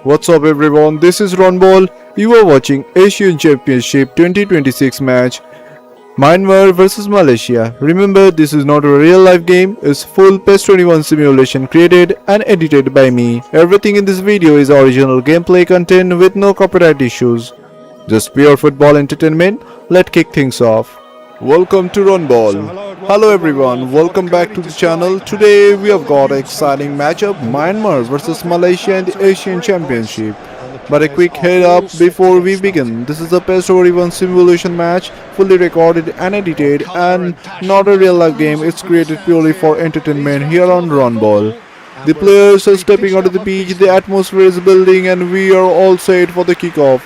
What's up everyone, this is Ron Ball. You are watching ASEAN Championship 2026 match Myanmar vs Malaysia. Remember, this is not a real life game, it's full PES 21 simulation created and edited by me. Everything in this video is original gameplay content with no copyright issues. Just pure football entertainment. Let's kick things off. Welcome to Ron Ball. Hello everyone, welcome back to the channel. Today we have got an exciting matchup, Myanmar versus Malaysia in the ASEAN Championship. But a quick head up before we begin, this is a PES 21 simulation match, fully recorded and edited and not a real life game. It's created purely for entertainment here on Ron Ball. The players are stepping onto the pitch, the atmosphere is building and we are all set for the kickoff.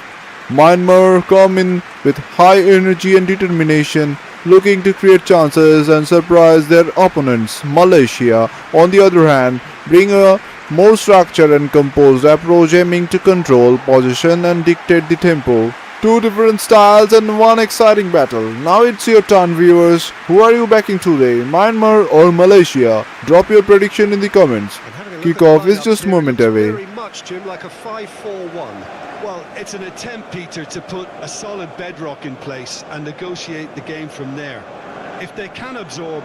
Myanmar come in with high energy and determination, looking to create chances and surprise their opponents. Malaysia, on the other hand, bring a more structured and composed approach, aiming to control possession and dictate the tempo. Two different styles and one exciting battle. Now it's your turn, viewers. Who are you backing today, Myanmar or Malaysia? Drop your prediction in the comments. Kickoff is just a moment away. Very much, Jim, like a 5-4-1. Well, it's an attempt, Peter, to put a solid bedrock in place and negotiate the game from there. If they can absorb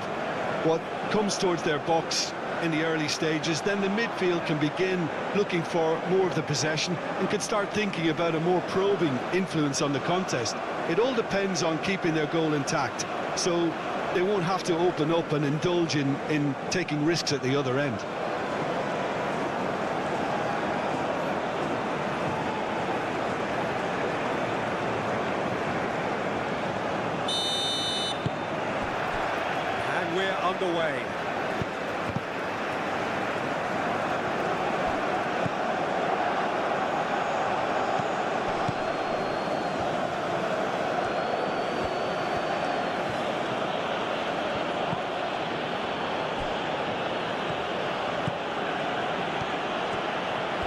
what comes towards their box in the early stages, then the midfield can begin looking for more of the possession and can start thinking about a more probing influence on the contest. It all depends on keeping their goal intact, so they won't have to open up and indulge in taking risks at the other end. And we're underway.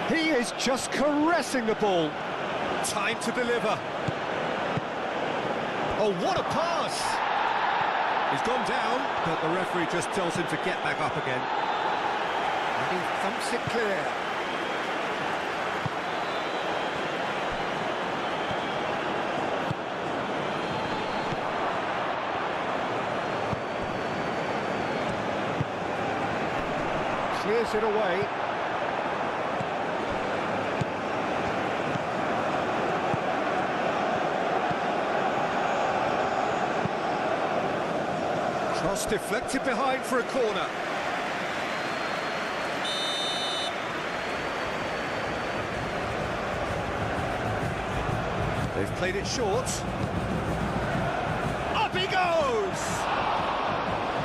He is just caressing the ball. Time to deliver. Oh, what a pass! He's gone down, but the referee just tells him to get back up again. And he thumps it clear. Clears it away. Cross deflected behind for a corner. They've played it short. Up he goes!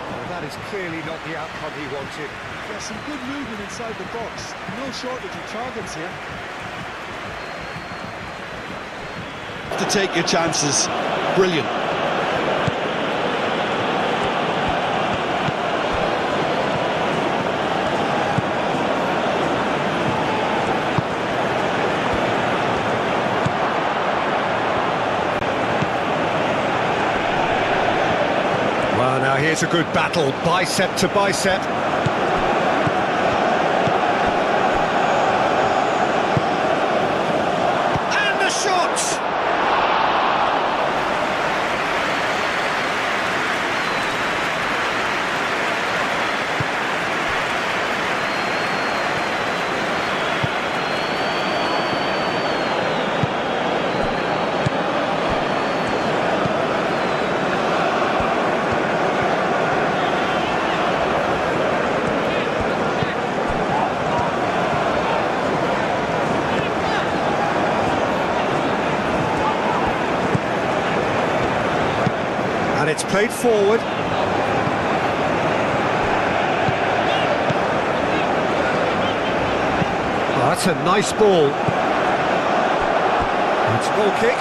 Well, that is clearly not the outcome he wanted. There's some good movement inside the box. No shortage of targets here. To take your chances. Brilliant. Well, now here's a good battle, bicep to bicep. And the shot! And it's played forward. Oh, that's a nice ball. It's a goal kick.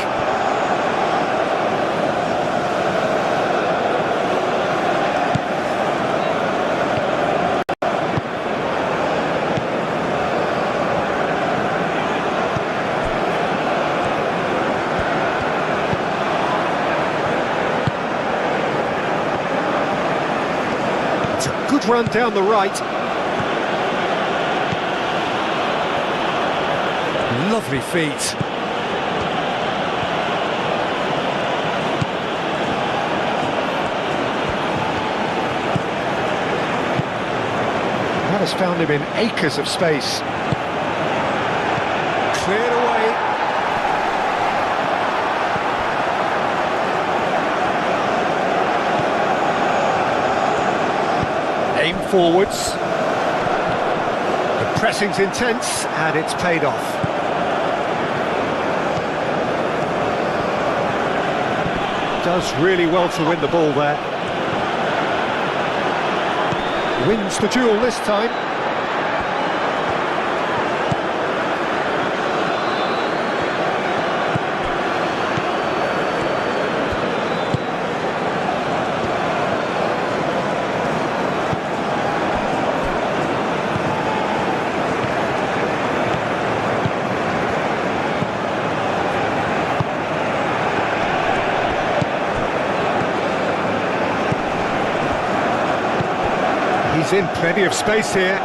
Good run down the right. Lovely feet. That has found him in acres of space. Cleared away. Aim forwards. The pressing's intense and it's paid off. Does really well to win the ball there. Wins the duel this time. He's in plenty of space here.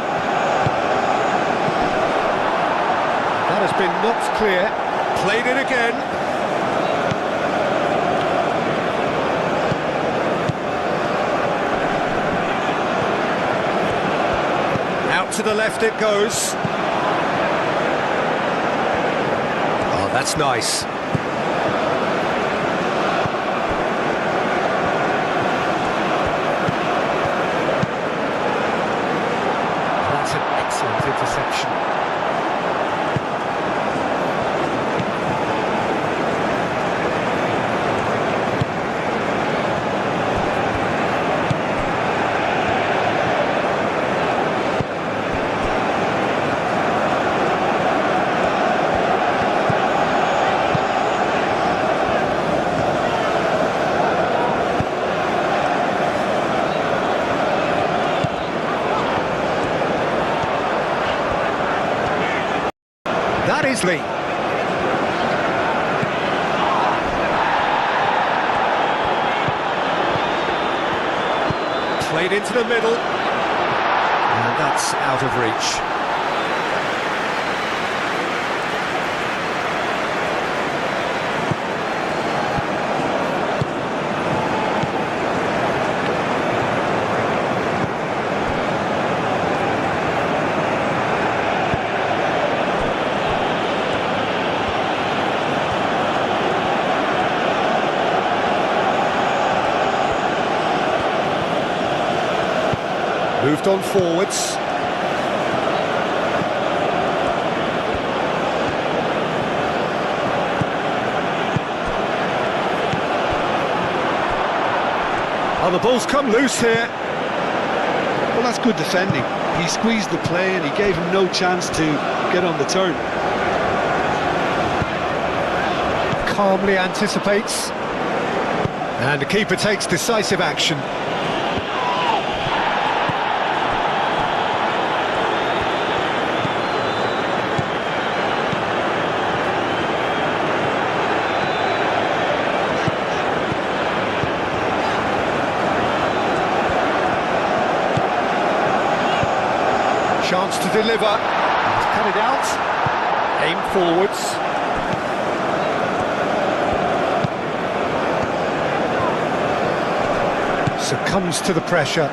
That has been knocked clear. Played it again. Out to the left it goes. Oh, that's nice. Interception. That is Lee. Played into the middle. And that's out of reach. Moved on forwards. Oh, the ball's come loose here. Well, that's good defending. He squeezed the play and he gave him no chance to get on the turn. Calmly anticipates. And the keeper takes decisive action. Chance to deliver, to cut it out, aim forwards. Succumbs to the pressure.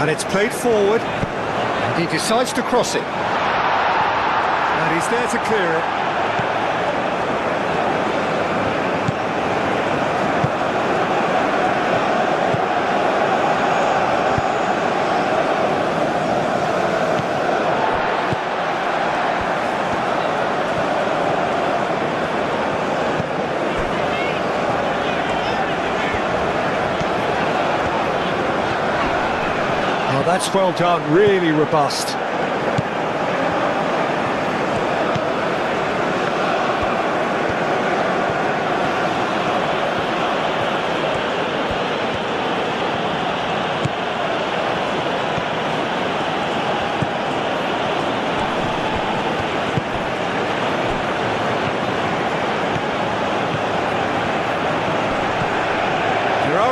And it's played forward, and he decides to cross it. And he's there to clear it. Oh, that's well done, really robust.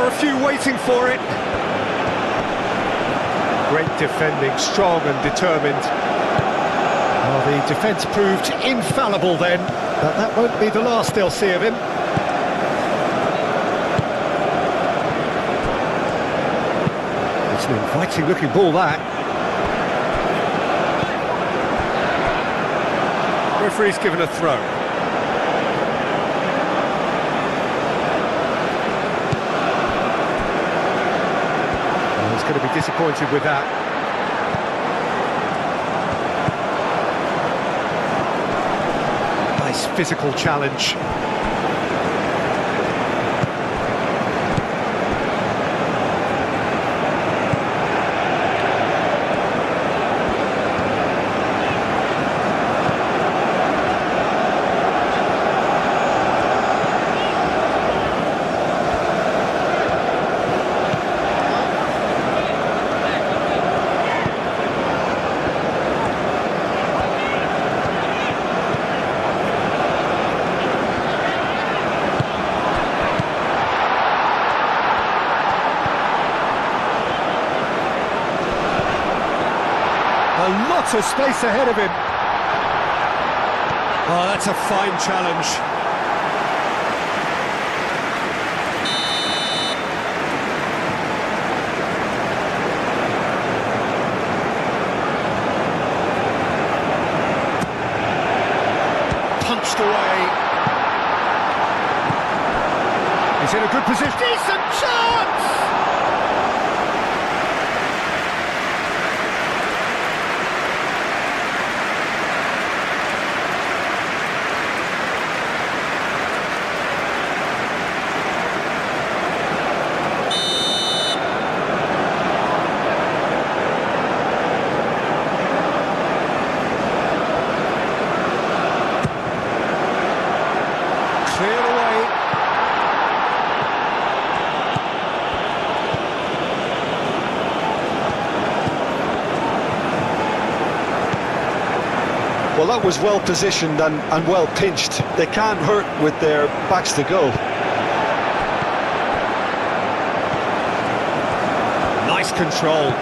are a few waiting for it. Great defending, strong and determined. Well, the defence proved infallible then, but that won't be the last they'll see of him. It's an inviting looking ball, that. Referee's given a throw. Well, he's going to be disappointed with that. Nice physical challenge. A lot of space ahead of him. Oh, that's a fine challenge. Punched away. He's in a good position. Decent chance! Cleared away. Well, that was well positioned and well pinched. They can't hurt with their backs to goal. Nice control.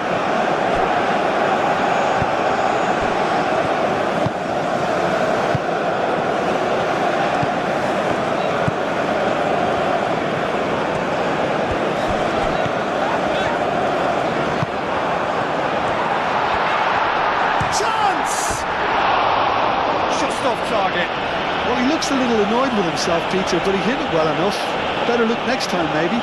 Chance! Just off target. Well, he looks a little annoyed with himself, Peter, but he hit it well enough. Better look next time, maybe.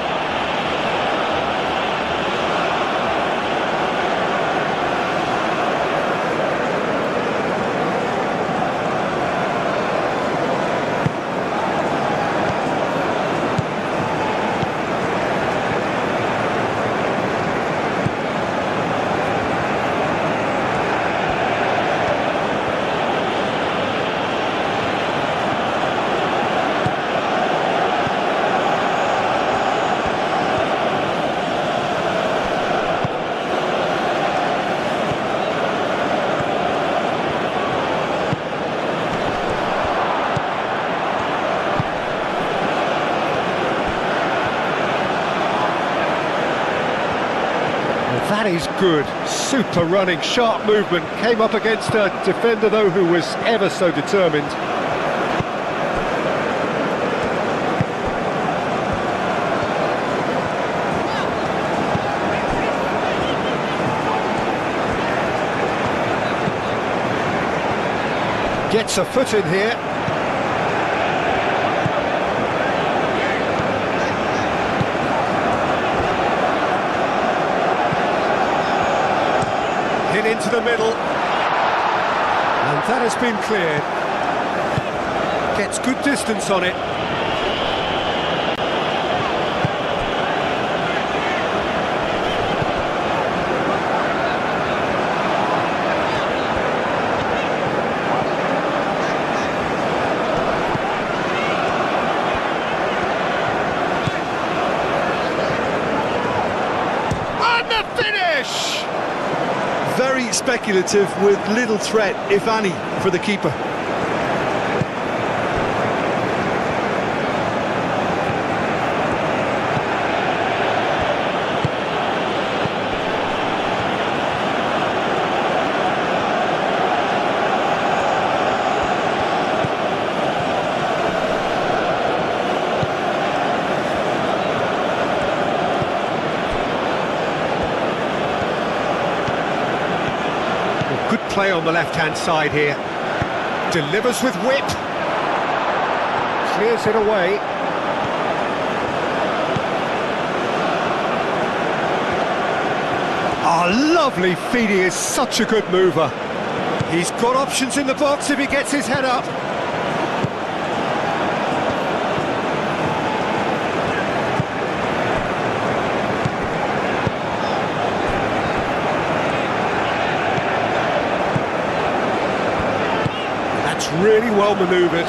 That is good. Super running, sharp movement. Came up against a defender, though, who was ever so determined. Gets a foot in here. Hit into the middle. And that has been cleared. Gets good distance on it. And the finish! Very speculative with little threat, if any, for the keeper. play on the left-hand side here. Delivers with whip. Clears it away. Oh, lovely feed. He is such a good mover. He's got options in the box if he gets his head up. That's really well manoeuvred.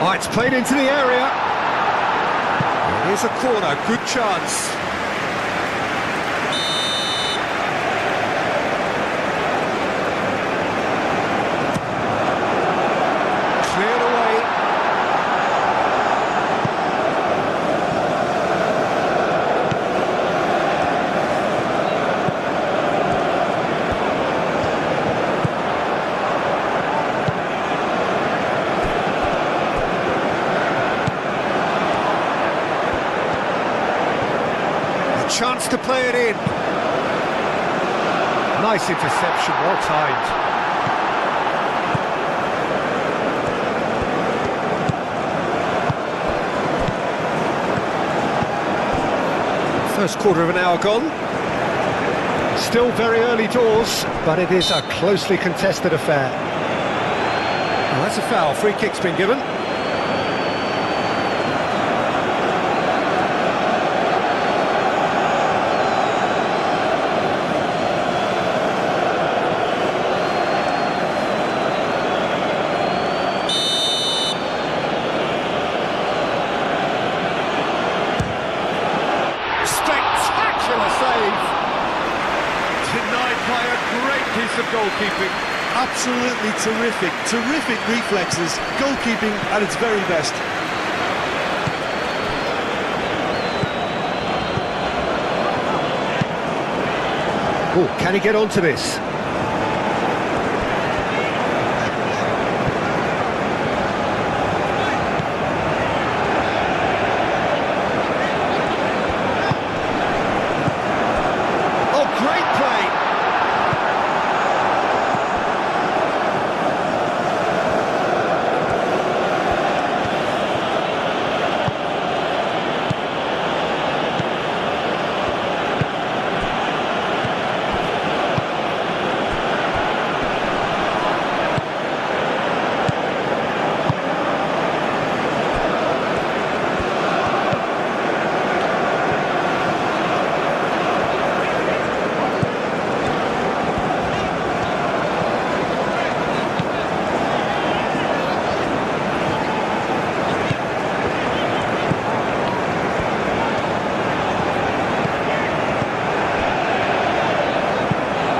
Oh, it's played into the area. Here's a corner, good chance. Cleared away. Chance to play it in. Nice interception, well timed. First quarter of an hour gone. Still very early doors, but it is a closely contested affair. Well, that's a foul. Free kick's been given. By a great piece of goalkeeping. Absolutely terrific, terrific reflexes, goalkeeping at its very best. Oh, can he get onto this? Oh, great play!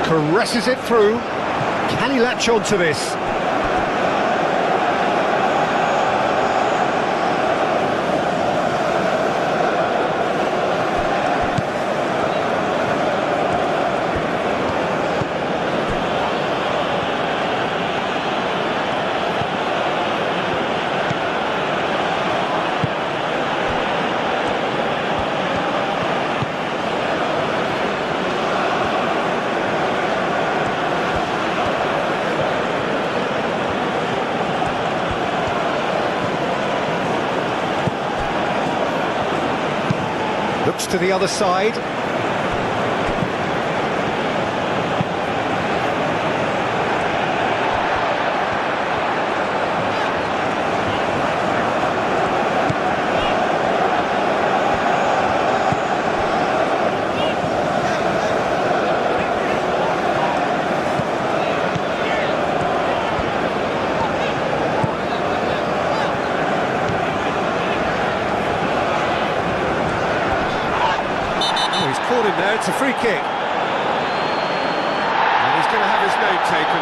Caresses it through. Can he latch on to this? Looks to the other side. him there, it's a free kick. And he's going to have his name taken.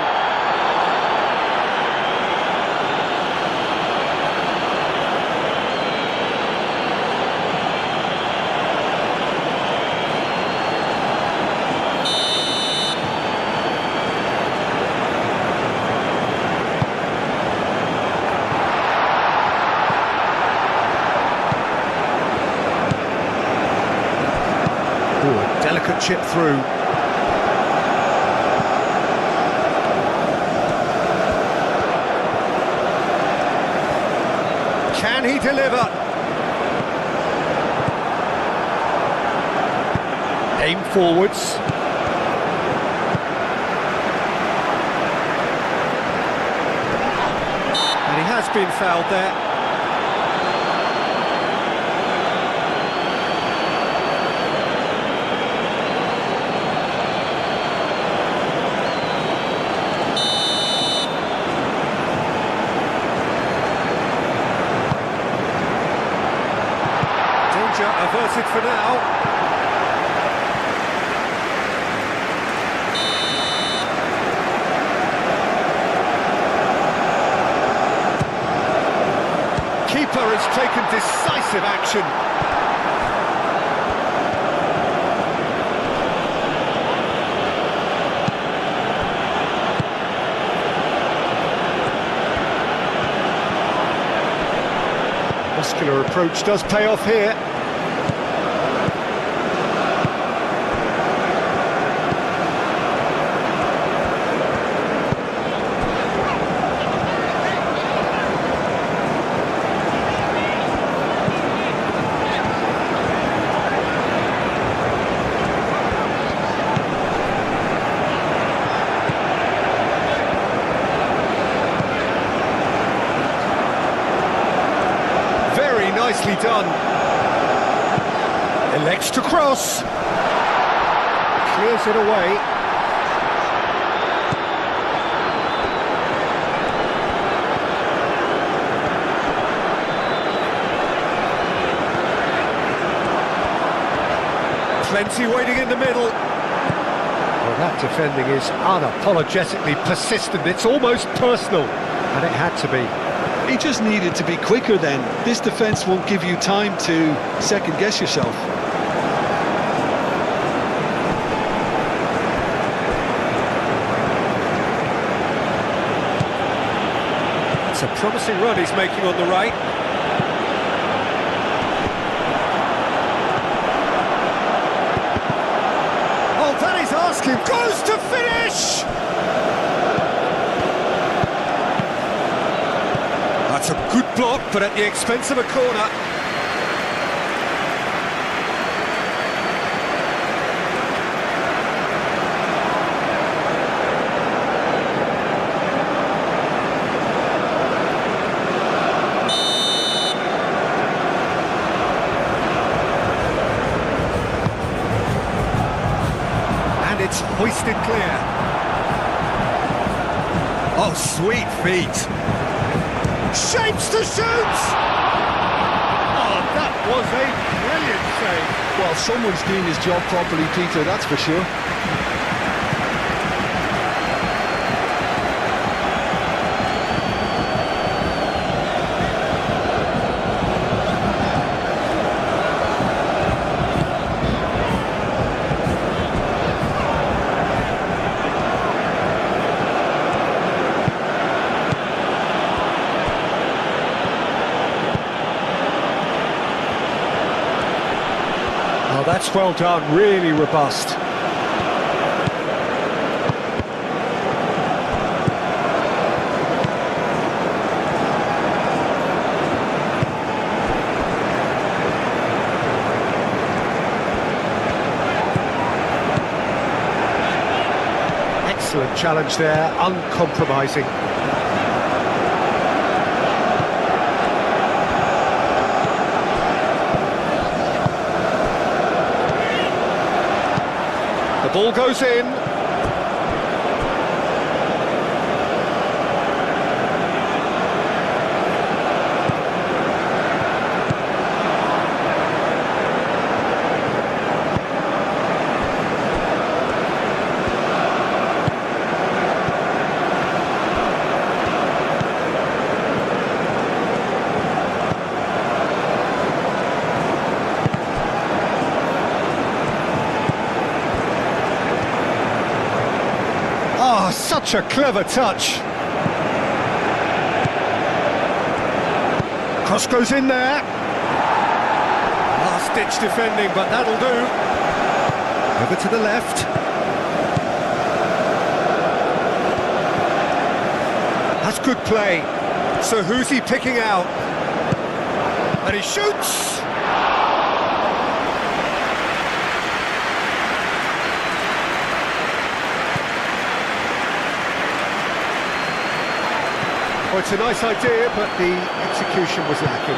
Delicate chip through. Can he deliver? Aim forwards. And he has been fouled there. Averted for now. Keeper has taken decisive action. Muscular approach does pay off here. Nicely done. Elects to cross. Clears it away. Plenty waiting in the middle. Well, that defending is unapologetically persistent. It's almost personal, and it had to be. He just needed to be quicker then. This defence won't give you time to second-guess yourself. It's a promising run he's making on the right. Oh, that is asking. Goes to finish! That's a good block, but at the expense of a corner. And it's hoisted clear. Oh, sweet feet. Shapes to shoot! Oh, that was a brilliant save. Well, someone's doing his job properly, Peter, that's for sure. Oh, that's well done, really robust. Excellent challenge there, uncompromising. The ball goes in. Such a clever touch. Cross goes in there. Last-ditch defending, but that'll do. Over to the left. That's good play. So who's he picking out? And he shoots! Well, it's a nice idea, but the execution was lacking.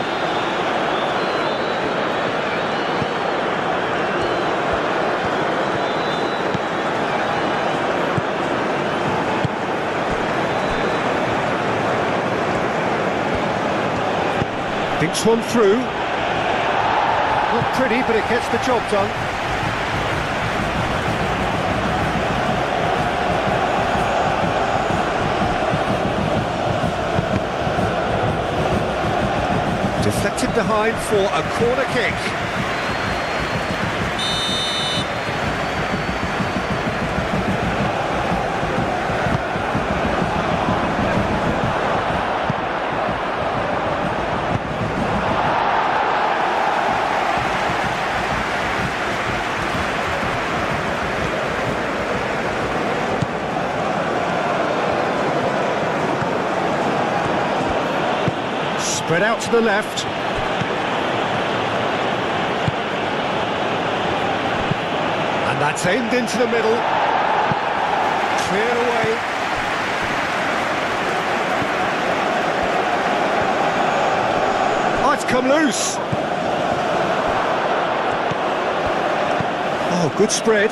Thinks one through. Not pretty, but it gets the job done. Deflected behind for a corner kick. Spread out to the left. And that's aimed into the middle. Cleared away. Oh, it's come loose. Oh, good spread.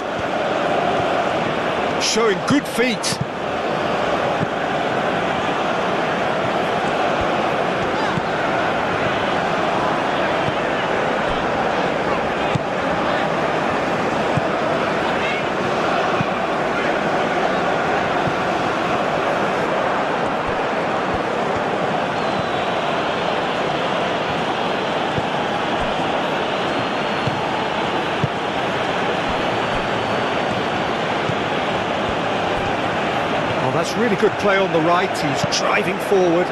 Showing good feet. That's really good play on the right, he's driving forward.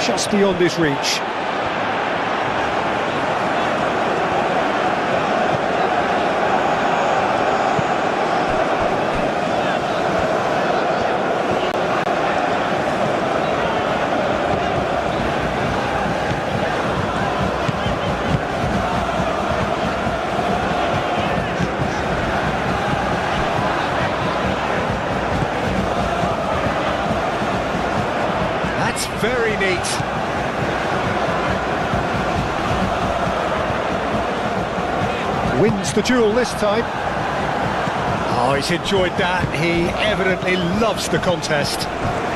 Just beyond his reach. That's very neat. Wins the duel this time. Oh, he's enjoyed that. He evidently loves the contest.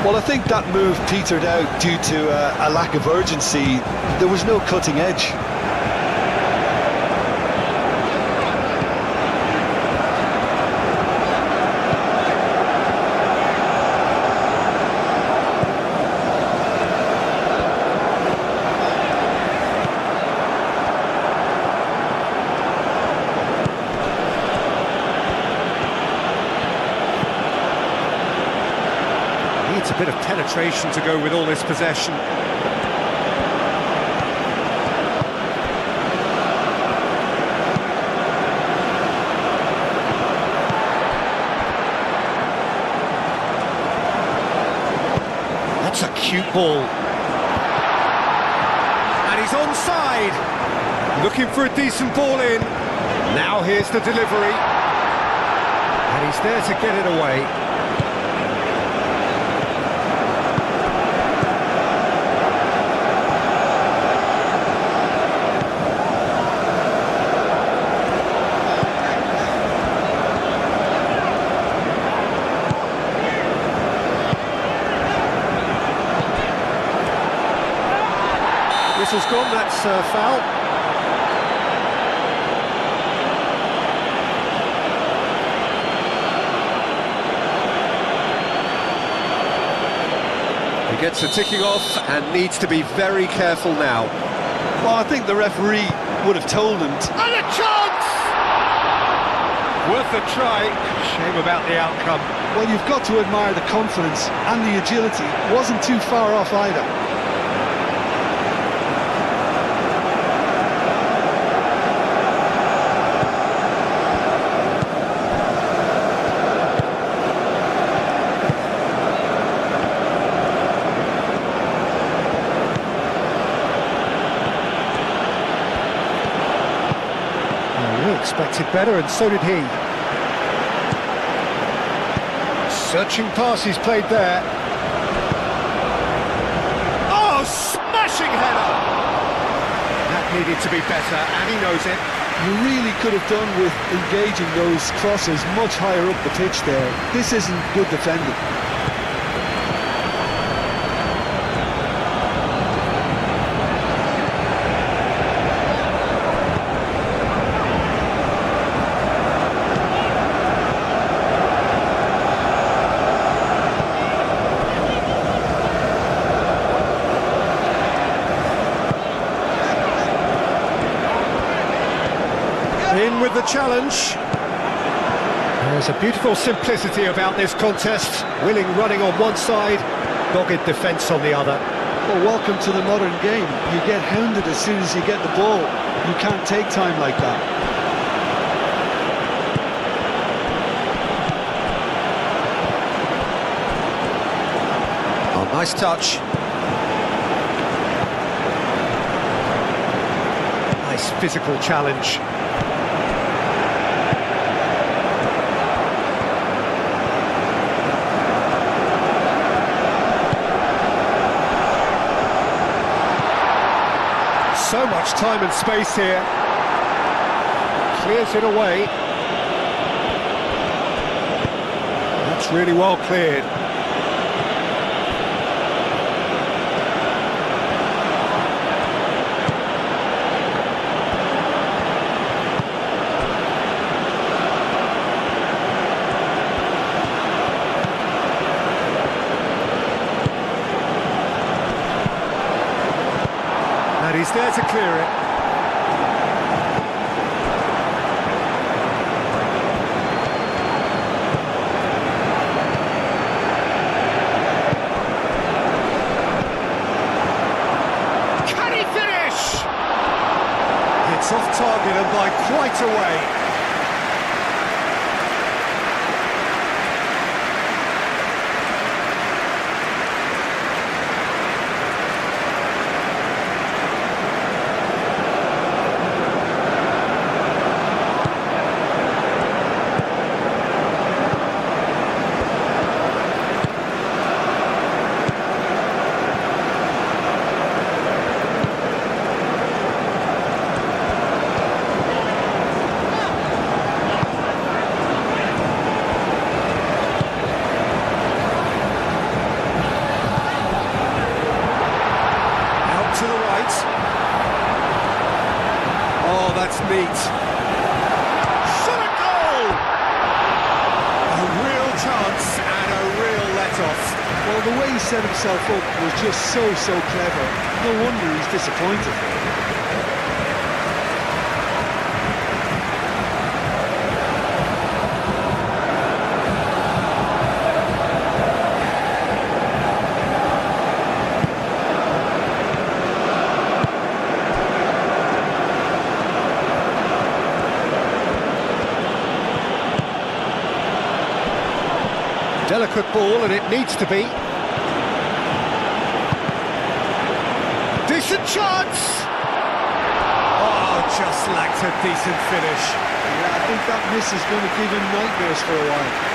Well, I think that move petered out due to a lack of urgency. There was no cutting edge. Needs a bit of penetration to go with all this possession. That's a cute ball. And he's onside. Looking for a decent ball in. Now here's the delivery. He's there to get it away. Whistle's gone, that's foul. He gets the ticking off and needs to be very careful now. Well, I think the referee would have told him. And a chance! Worth a try. Shame about the outcome. Well, you've got to admire the confidence and the agility. Wasn't too far off either. Expected better, and so did he. Searching pass he's played there. Oh, smashing header! That needed to be better, and he knows it. You really could have done with engaging those crosses much higher up the pitch there. This isn't good defending. In with the challenge. There's a beautiful simplicity about this contest. Willing running on one side, dogged defence on the other. Well, welcome to the modern game. You get hounded as soon as you get the ball. You can't take time like that. Oh, nice touch. Nice physical challenge. So much time and space here. Clears it away. That's really well cleared. And he's there to clear it. Can he finish? It's off target and by quite a way. To the right. Oh, that's neat. Shot a goal! A real chance and a real let-off. Well, the way he set himself up was just so clever. No wonder he's disappointed. Delicate ball, and it needs to be. Decent chance! Oh, just lacked a decent finish. Yeah, think that miss is going to give him nightmares for a while.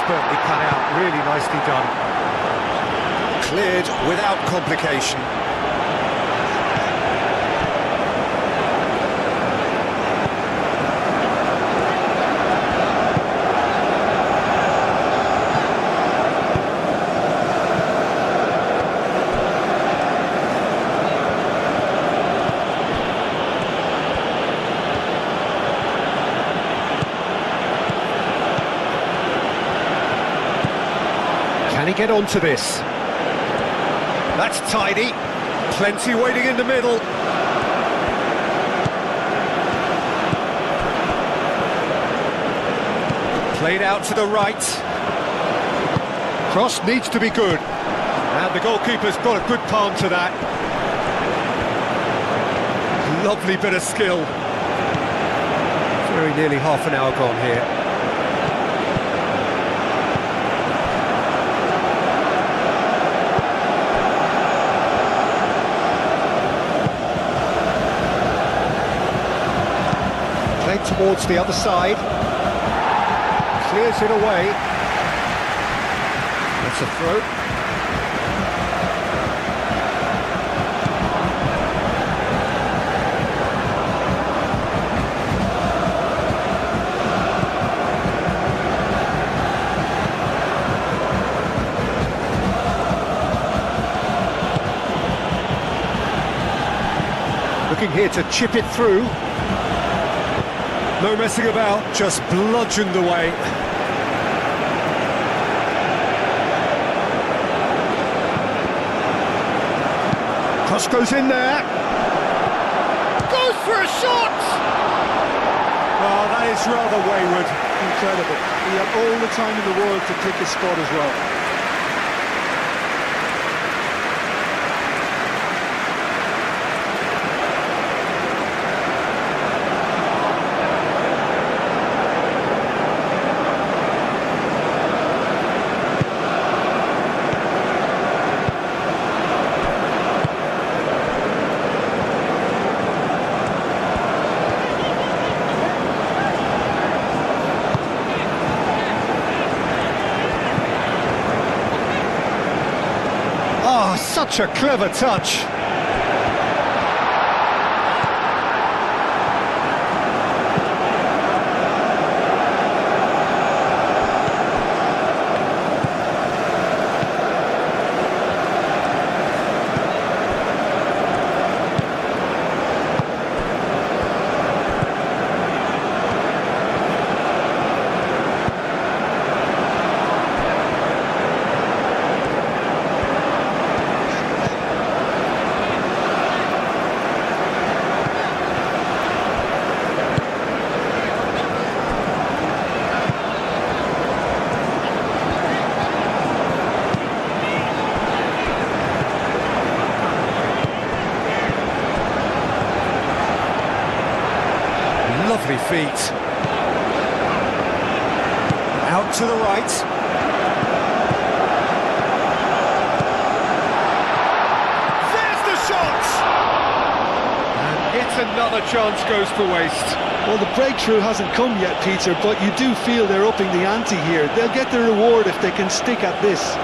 Expertly cut out, really nicely done. Cleared without complication. Can he get onto this? That's tidy. Plenty waiting in the middle. Played out to the right. Cross needs to be good. And the goalkeeper's got a good palm to that. Lovely bit of skill. Very nearly half an hour gone here. Towards the other side, clears it away. That's a throw. Looking here to chip it through. No messing about, just bludgeoned away. Cross goes in there. Goes for a shot! Oh, that is rather wayward. Incredible. He had all the time in the world to pick his spot as well. Such a clever touch. Lovely feet. Out to the right. There's the shot! And yet another chance goes to waste. Well, the breakthrough hasn't come yet, Peter, but you do feel they're upping the ante here. They'll get the reward if they can stick at this.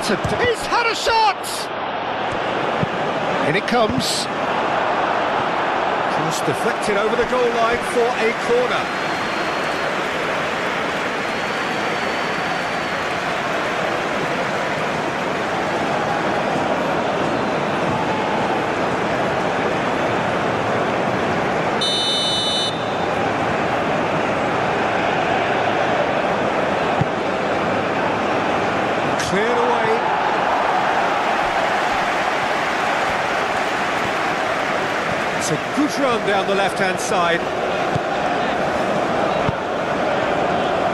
That's he's had a shot! In it comes. Cross deflected over the goal line for a corner. Cleared away. It's a good run down the left-hand side.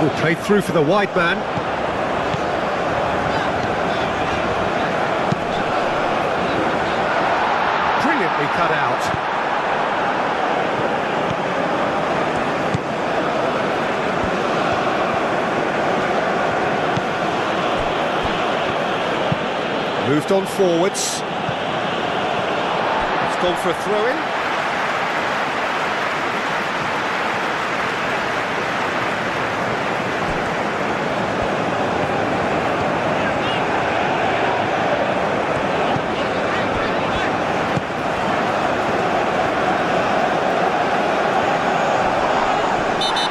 Oh, played through for the wide man. Brilliantly cut out. Moved on forwards. It's gone for a throw-in.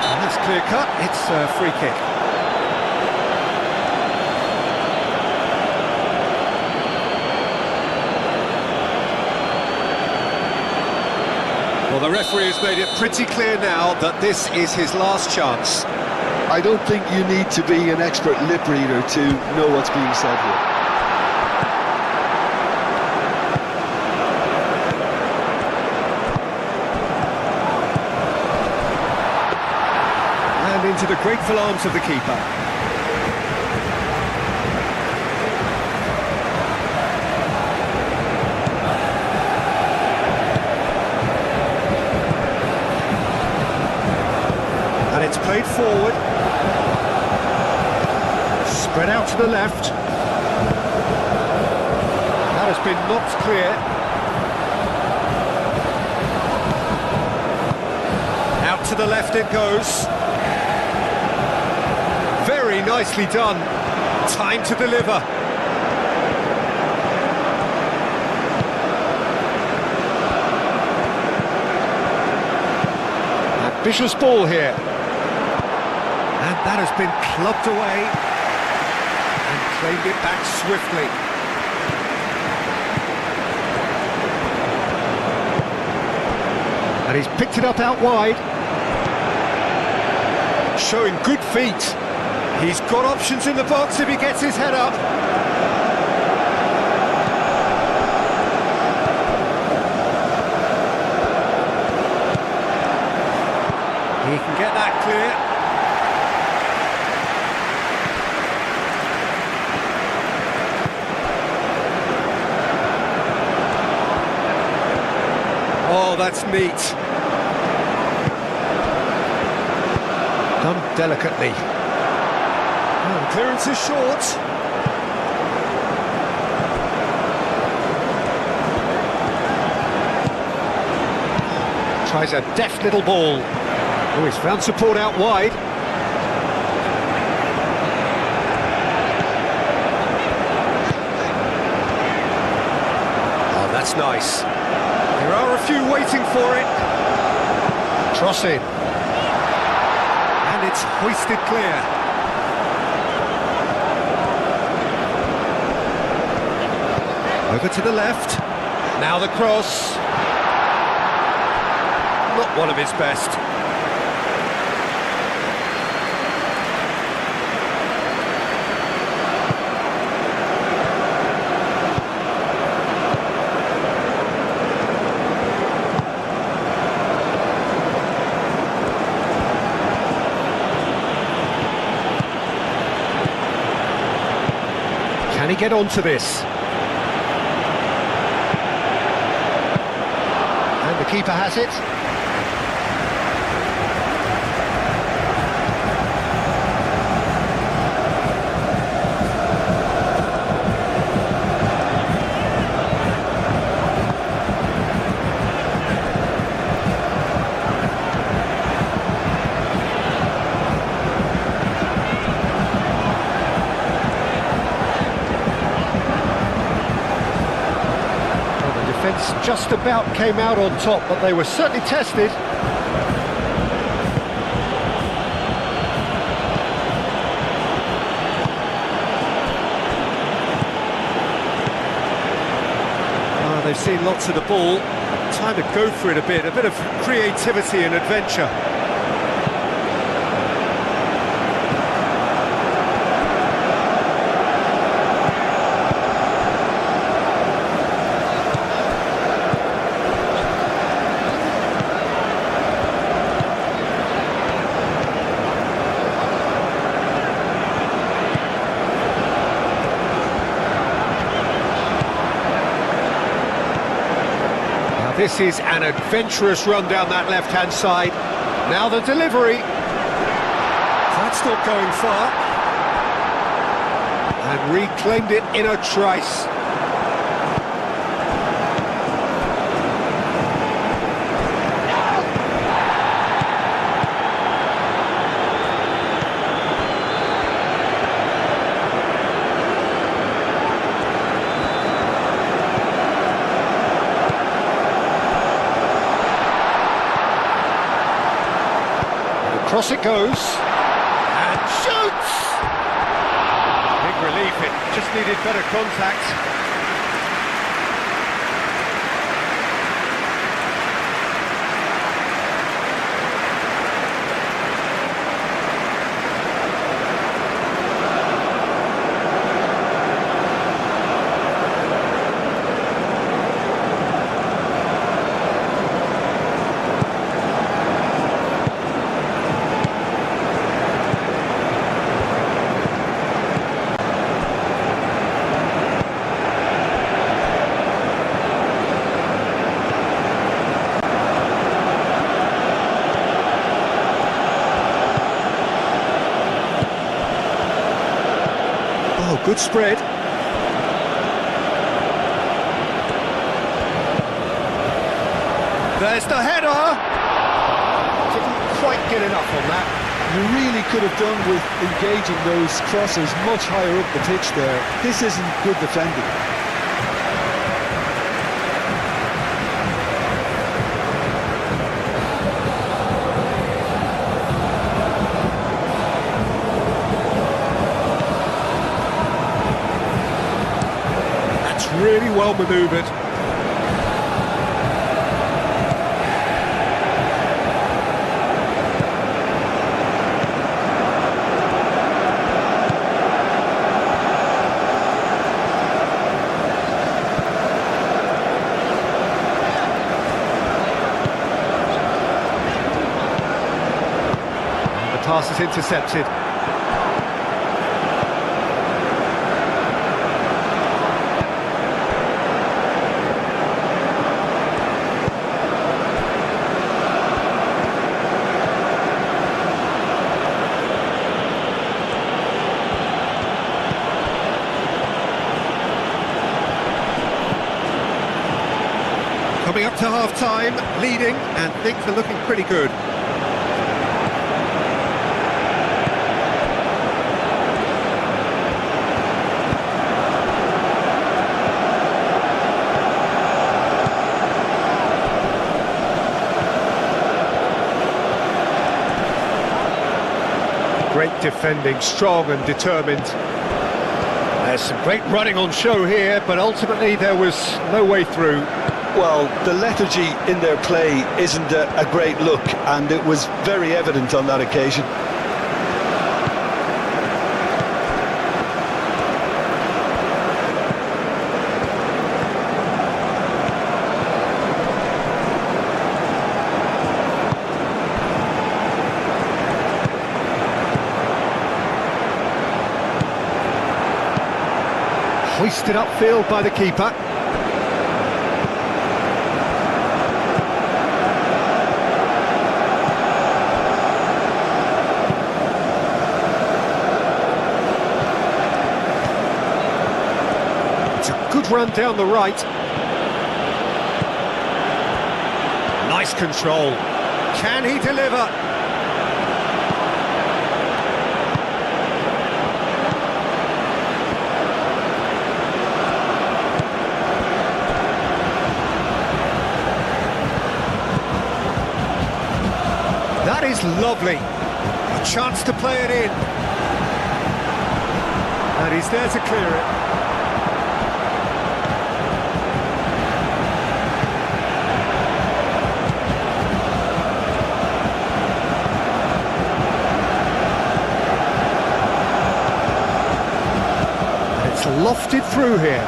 And that's clear cut. It's a free kick. Well, the referee has made it pretty clear now that this is his last chance. I don't think you need to be an expert lip reader to know what's being said here. And into the grateful arms of the keeper. It's played forward, spread out to the left. That has been knocked clear. Out to the left it goes. Very nicely done. Time to deliver. Ambitious ball here. And that has been clubbed away and claimed it back swiftly. And he's picked it up out wide. Showing good feet. He's got options in the box if he gets his head up. He can get that clear. Oh, that's neat. Done delicately. Oh, the clearance is short. Tries a deft little ball. Oh, he's found support out wide. Oh, that's nice. There are a few waiting for it. Cross in. And it's hoisted clear. Over to the left. Now the cross. Not one of his best. Can he get onto this? And the keeper has it. defence just about came out on top, but they were certainly tested. They've seen lots of the ball, time to go for it a bit of creativity and adventure. This is an adventurous run down that left-hand side. Now the delivery. That's not going far. And reclaimed it in a trice. Across it goes, and shoots! Big relief, it just needed better contact. Oh, good spread. There's the header! Didn't quite get enough on that. You really could have done with engaging those crosses much higher up the pitch there. This isn't good defending. Really well manoeuvred. The pass is intercepted. Coming up to half-time, leading, and things are looking pretty good. Great defending, strong and determined. There's some great running on show here, but ultimately there was no way through. Well, the lethargy in their play isn't a great look, and it was very evident on that occasion. Hoisted upfield by the keeper. Good run down the right. Nice control. Can he deliver? That is lovely. A chance to play it in. And he's there to clear it. Lofted through here.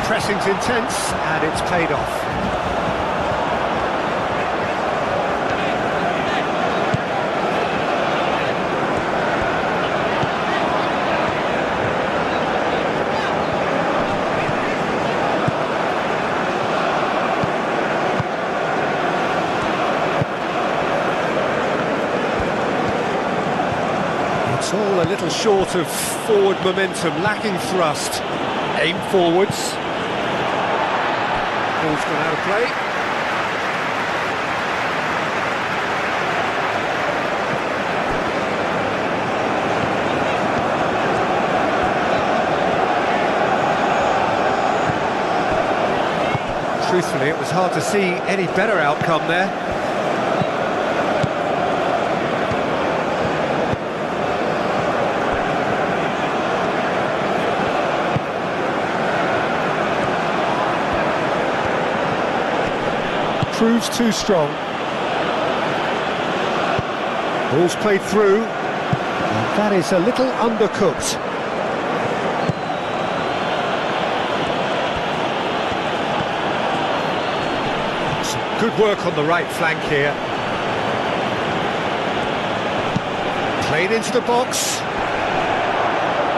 Pressing's intense and it's paid off. It's all a little short of forward momentum, lacking thrust. Aim forwards. Ball's gone out of play. Truthfully, it was hard to see any better outcome there. Proves too strong. Ball's played through. And that is a little undercooked. Some good work on the right flank here. Played into the box.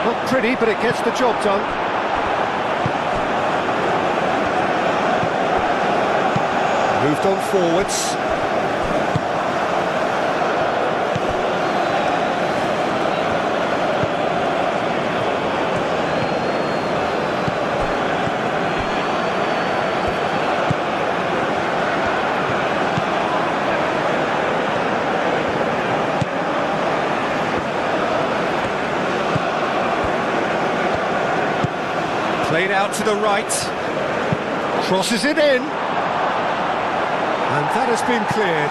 Not pretty, but it gets the job done. Moved on forwards. Played out to the right. Crosses it in. And that has been cleared.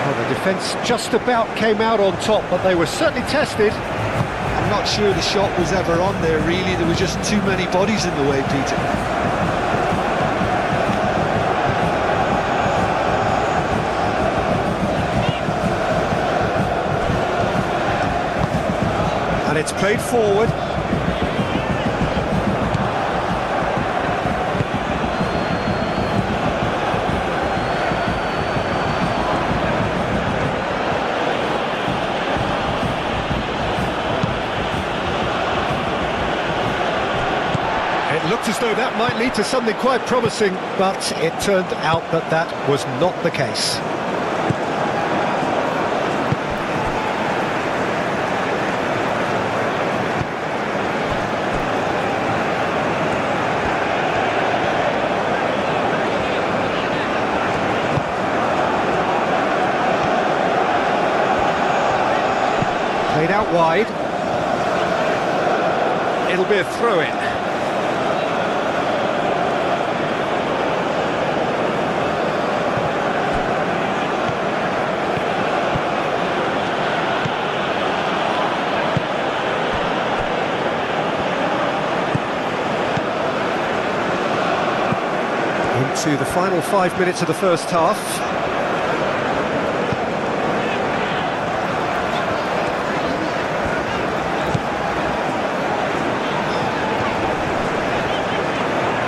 Well, the defence just about came out on top, but they were certainly tested. I'm not sure the shot was ever on there, really. There were just too many bodies in the way, Peter. And it's played forward. It looked as though that might lead to something quite promising, but it turned out that that was not the case. Played out wide. It'll be a throw-in. Into the final 5 minutes of the first half.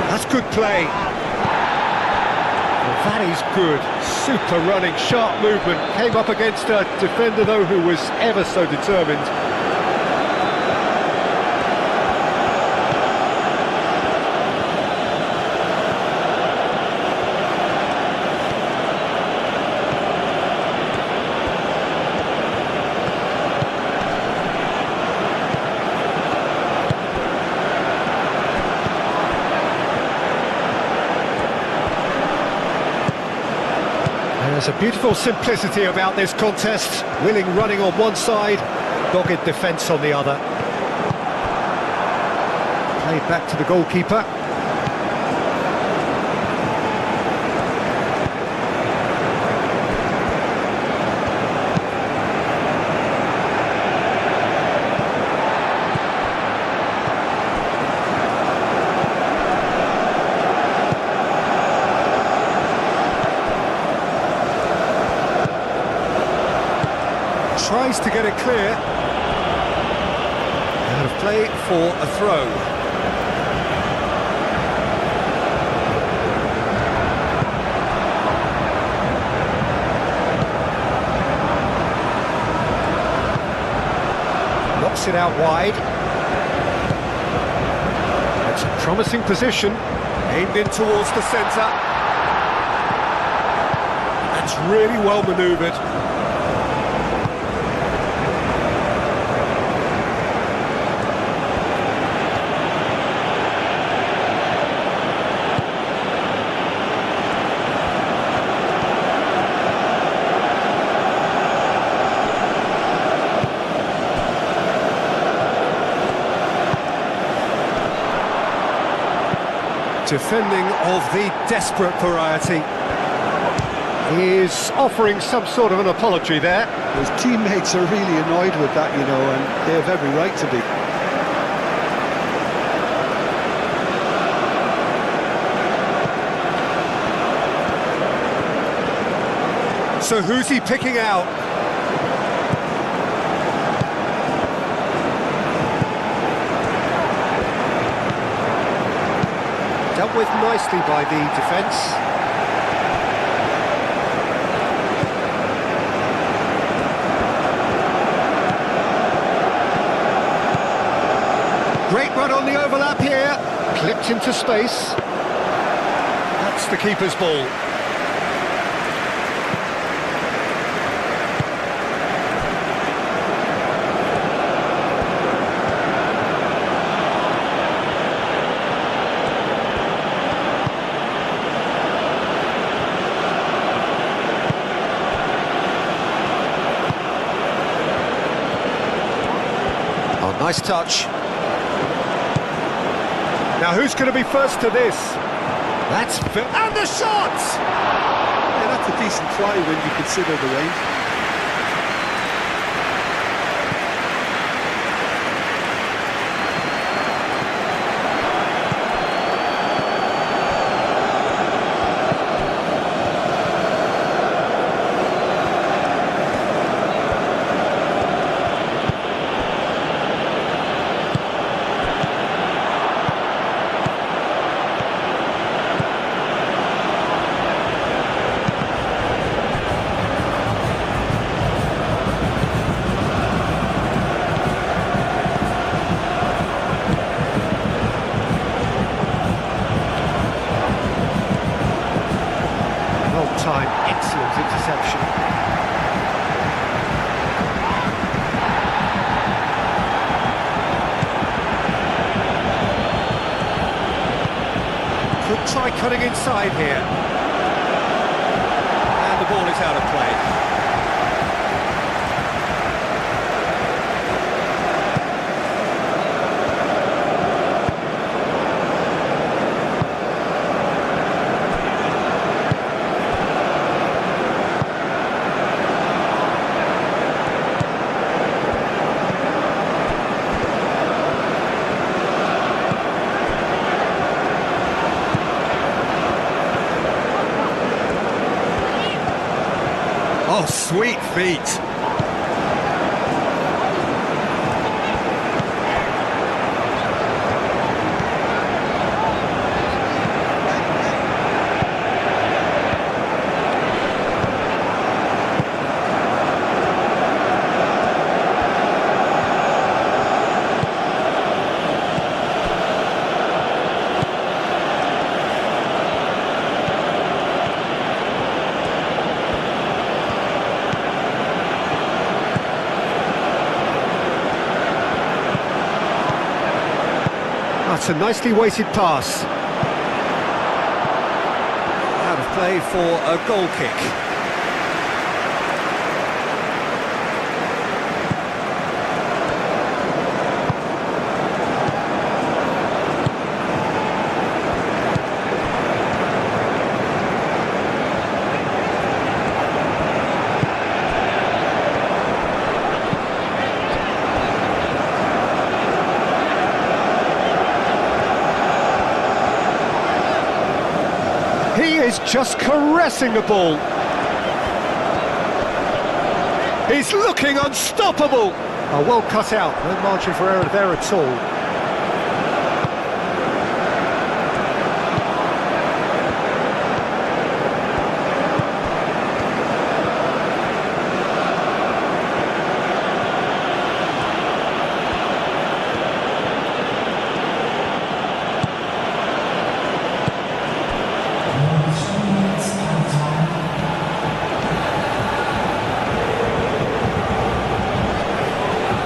That's good play. Well, that is good. Super running, sharp movement. Came up against a defender, though, who was ever so determined. There's a beautiful simplicity about this contest. Willing running on one side, dogged defence on the other. Played back to the goalkeeper. Tries to get it clear. Out of play for a throw. Knocks it out wide. It's a promising position. Aimed in towards the centre. That's really well manoeuvred. Defending of the desperate variety. He is offering some sort of an apology there. His teammates are really annoyed with that, you know, and they have every right to be. So who's he picking out? Dealt with nicely by the defence. Great run on the overlap here. Clipped into space. That's the keeper's ball. Nice touch. Now who's going to be first to this? That's and the shot! Yeah, that's a decent try when you consider the range. Excellent interception. Could try cutting inside here. And the ball is out of play. Oh, sweet feet. That's a nicely weighted pass. Out of play for a goal kick. He is just caressing the ball. He's looking unstoppable! Oh, well cut out, no margin for error there at all.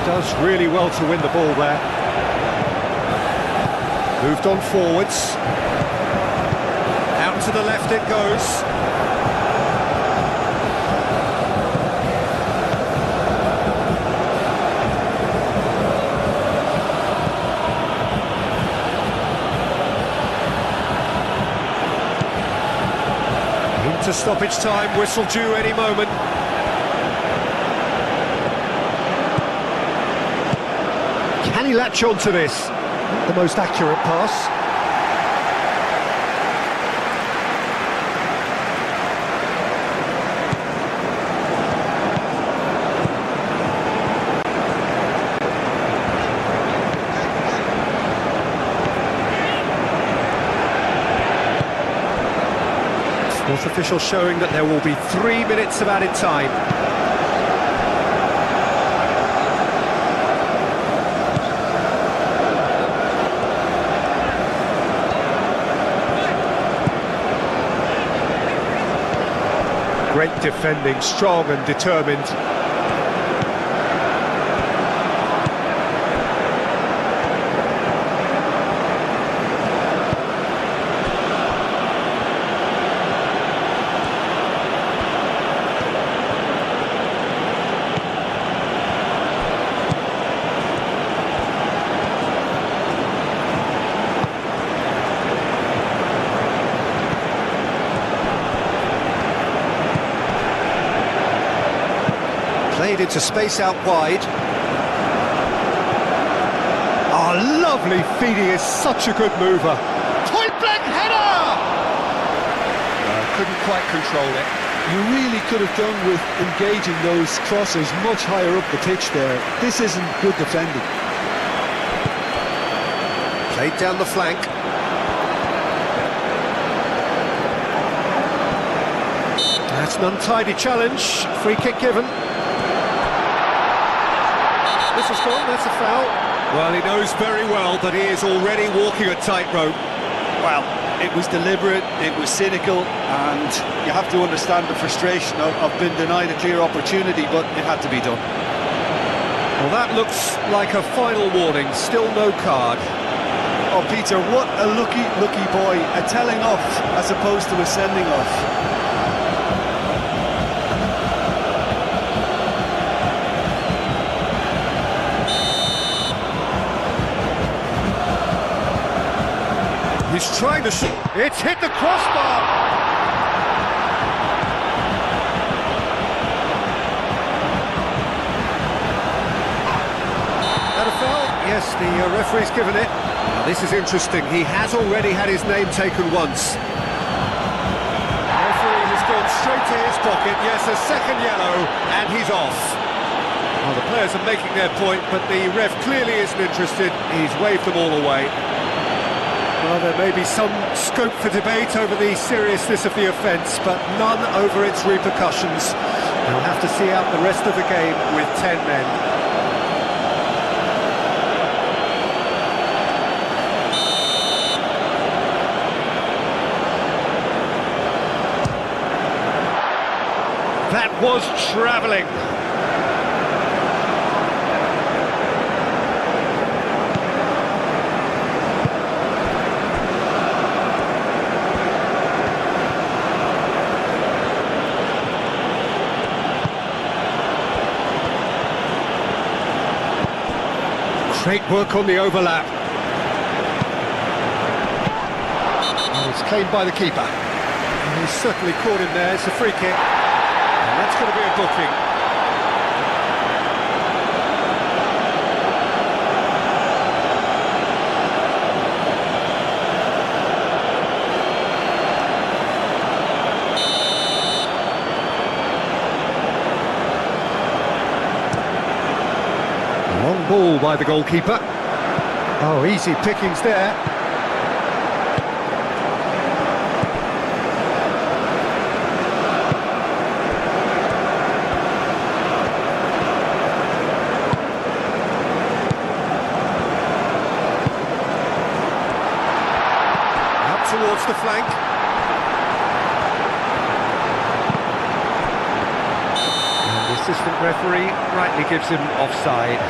Does really well to win the ball there. Moved on forwards. Out to the left it goes. Into stoppage time, whistle due any moment. Can he latch on to this? Not the most accurate pass. Fourth official showing that there will be 3 minutes of added time. Great defending, strong and determined. Played into space out wide. Oh, lovely feed, he is such a good mover. Point blank header! Couldn't quite control it. You really could have done with engaging those crosses much higher up the pitch there. This isn't good defending. Played down the flank. That's an untidy challenge. Free kick given. This is gone, that's a foul. Well, he knows very well that he is already walking a tightrope. Well, it was deliberate, it was cynical, and you have to understand the frustration of being denied a clear opportunity, but it had to be done. Well, that looks like a final warning, still no card. Oh, Peter, what a lucky boy. A telling off as opposed to a sending off. He's trying to shoot. It's hit the crossbar. That a foul? Yes, the referee's given it. Now, this is interesting. He has already had his name taken once. The referee has gone straight to his pocket. Yes, a second yellow, and he's off. Well, the players are making their point, but the ref clearly isn't interested. He's waved them all away. Well, there may be some scope for debate over the seriousness of the offence, but none over its repercussions. They'll have to see out the rest of the game with 10 men. That was travelling. Great work on the overlap. And it's claimed by the keeper. And he's certainly caught him there. It's a free kick. And that's going to be a booking. ball by the goalkeeper. Oh, easy pickings there. Up towards the flank. And the assistant referee rightly gives him offside.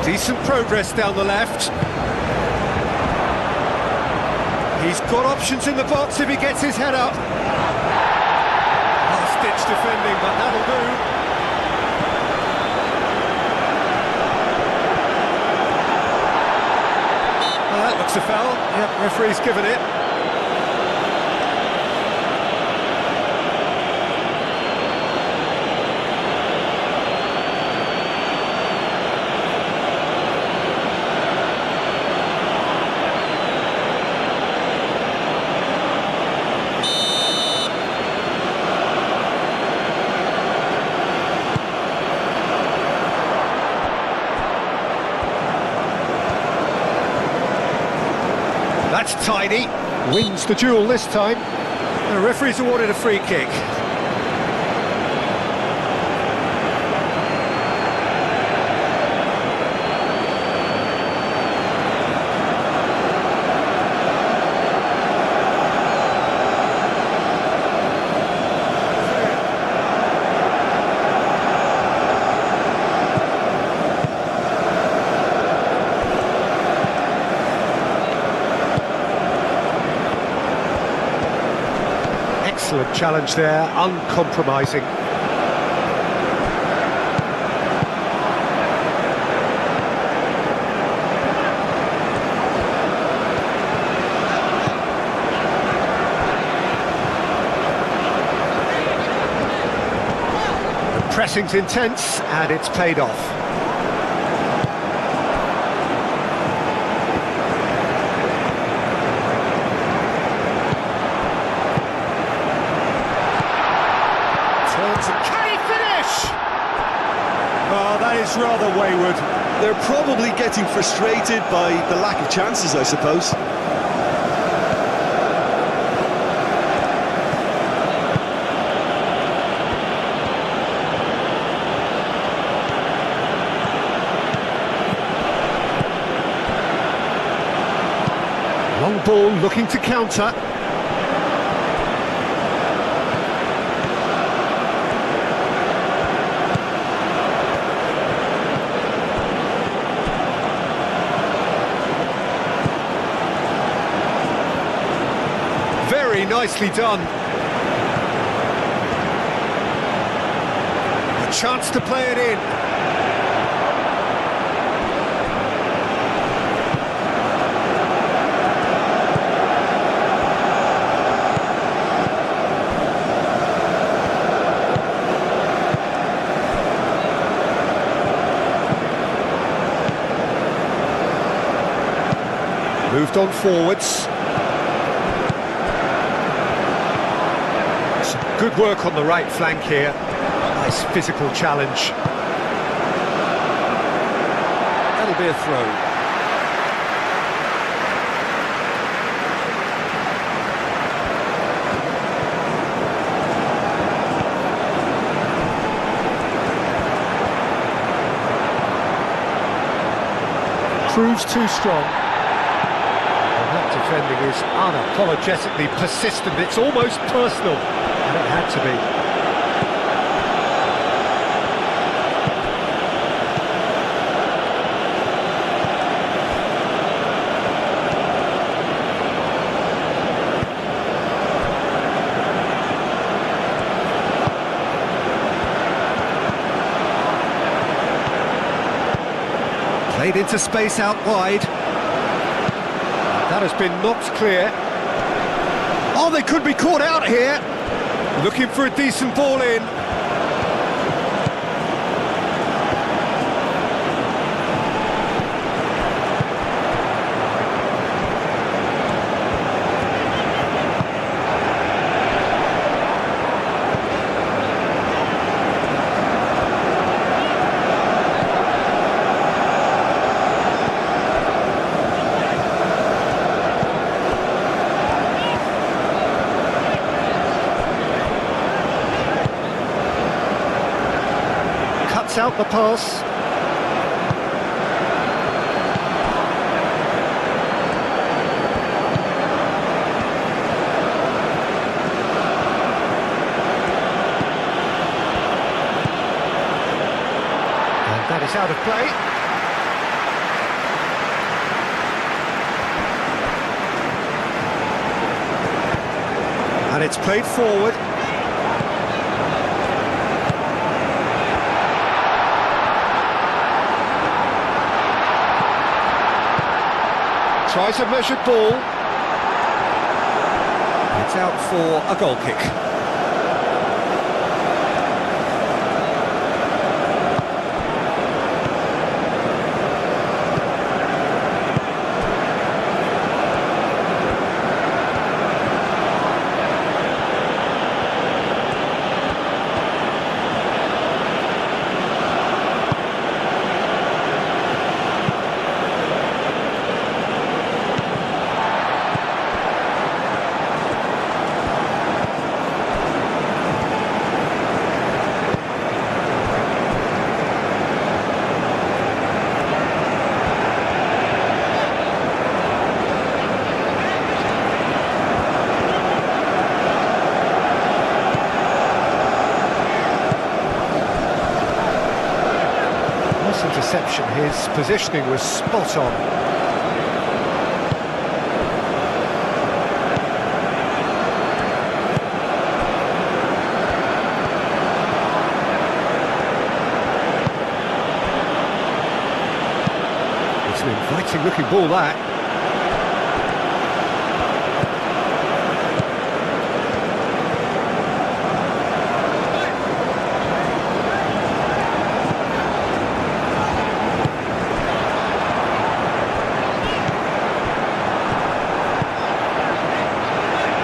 Decent progress down the left. He's got options in the box if he gets his head up. Last-ditch defending, but that'll do. Well, that looks a foul. Yep, referee's given it. That's tidy. Wins the duel this time. The referee's awarded a free kick. Excellent challenge there, uncompromising. The pressing's intense and it's paid off. Can he finish? Oh, that is rather wayward. They're probably getting frustrated by the lack of chances, I suppose. Long ball looking to counter. Very nicely done. A chance to play it in. Moved on forwards. Good work on the right flank here. Nice physical challenge. That'll be a throw. Proves too strong. And that defending is unapologetically persistent. It's almost personal. And it had to be. Played into space out wide. That has been knocked clear. Oh, they could be caught out here. Looking for a decent ball in. Out the pass. And that is out of play. And it's played forward. Tries a measured ball. It's out for a goal kick. Interception, his positioning was spot on. It's an inviting looking ball, that.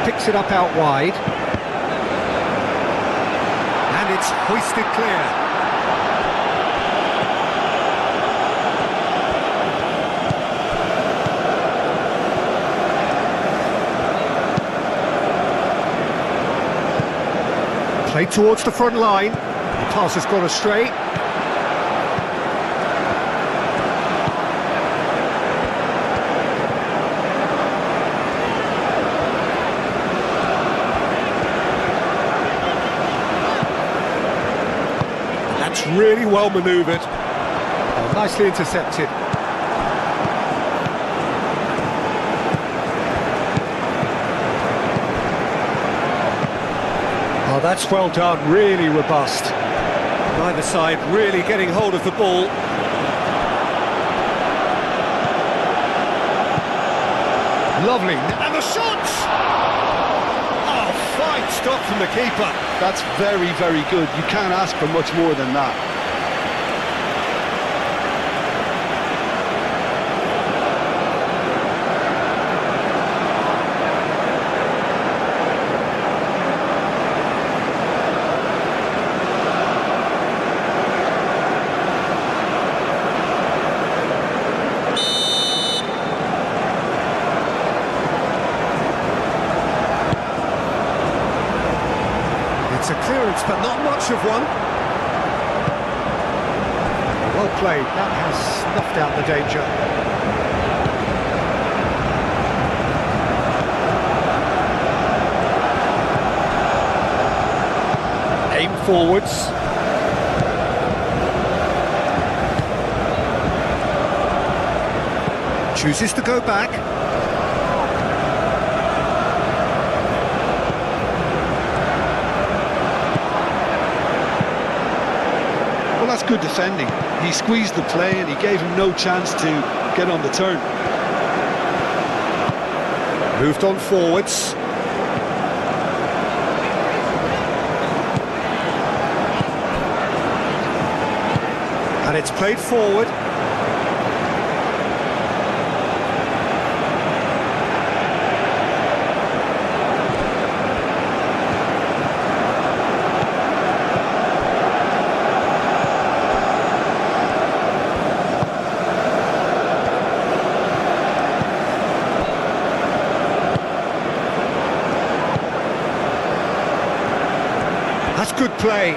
Picks it up out wide, and it's hoisted clear. Played towards the front line. The pass has gone astray. Really well manoeuvred. Oh, nicely intercepted. Oh, that's well done, really robust. Neither side really getting hold of the ball. Lovely, and the shots! Oh, fine stop from the keeper. That's very, very good. You can't ask for much more than that. It's a clearance, but not much of one. Well played, that has snuffed out the danger. Aim forwards. Chooses to go back. that's good defending. He squeezed the play and he gave him no chance to get on the turn. Moved on forwards. And it's played forward. That's good play.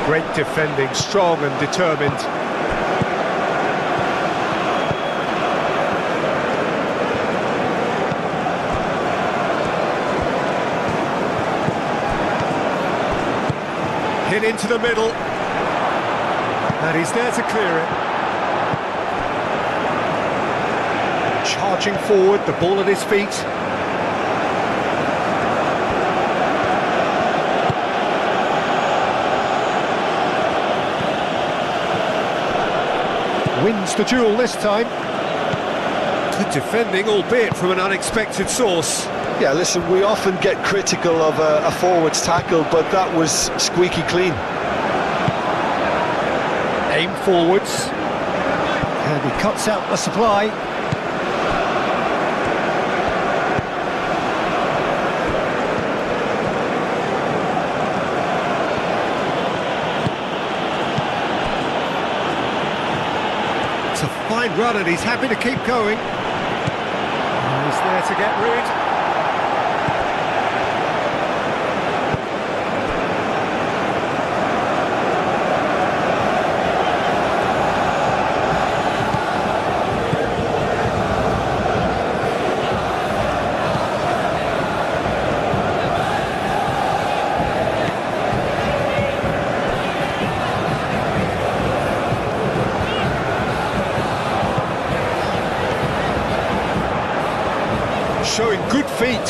Great defending, strong and determined. Hit into the middle. And he's there to clear it. Charging forward, the ball at his feet. Wins the duel this time. Good defending, albeit from an unexpected source. Yeah, listen, we often get critical of a forward's tackle, but that was squeaky clean. Aim forwards. And he cuts out the supply. It's a fine run and he's happy to keep going. And he's there to get rid. Showing good feet.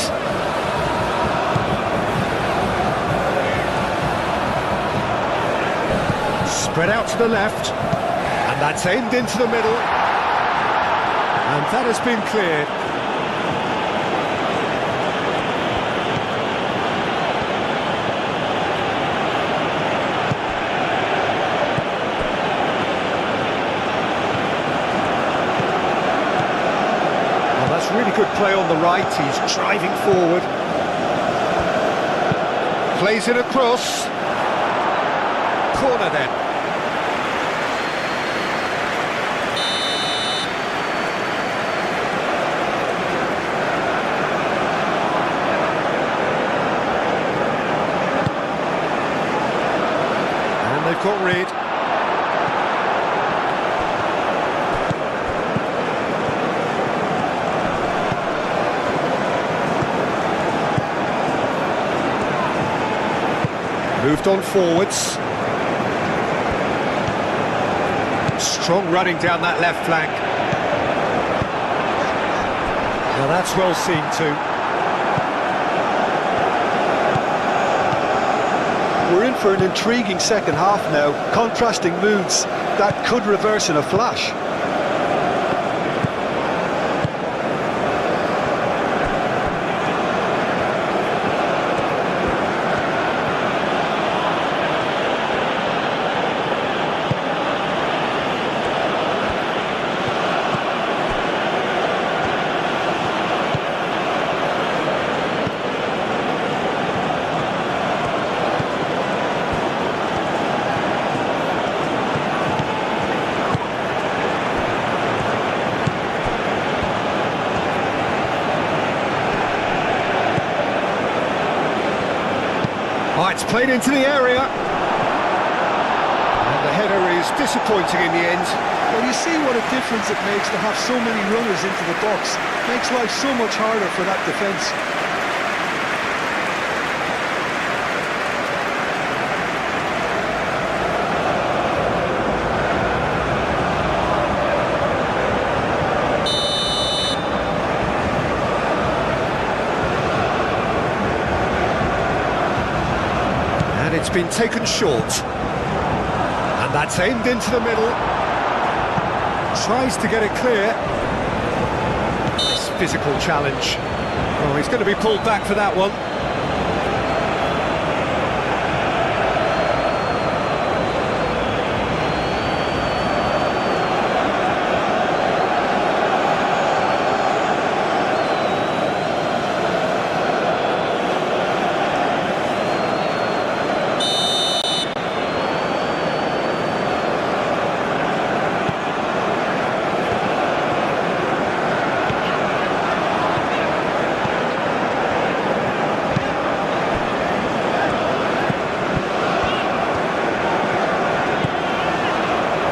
Spread out to the left, and that's aimed into the middle, and that has been cleared. Really good play on the right, he's driving forward. Plays it across. Corner then. And they've got rid. Moved on forwards. Strong running down that left flank. Now that's well seen too. We're in for an intriguing second half now. Contrasting moods that could reverse in a flash. Oh, it's played into the area. And the header is disappointing in the end. Well, you see what a difference it makes to have so many runners into the box. Makes life so much harder for that defence. it's been taken short. And that's aimed into the middle. Tries to get it clear. Nice physical challenge. Oh, he's going to be pulled back for that one.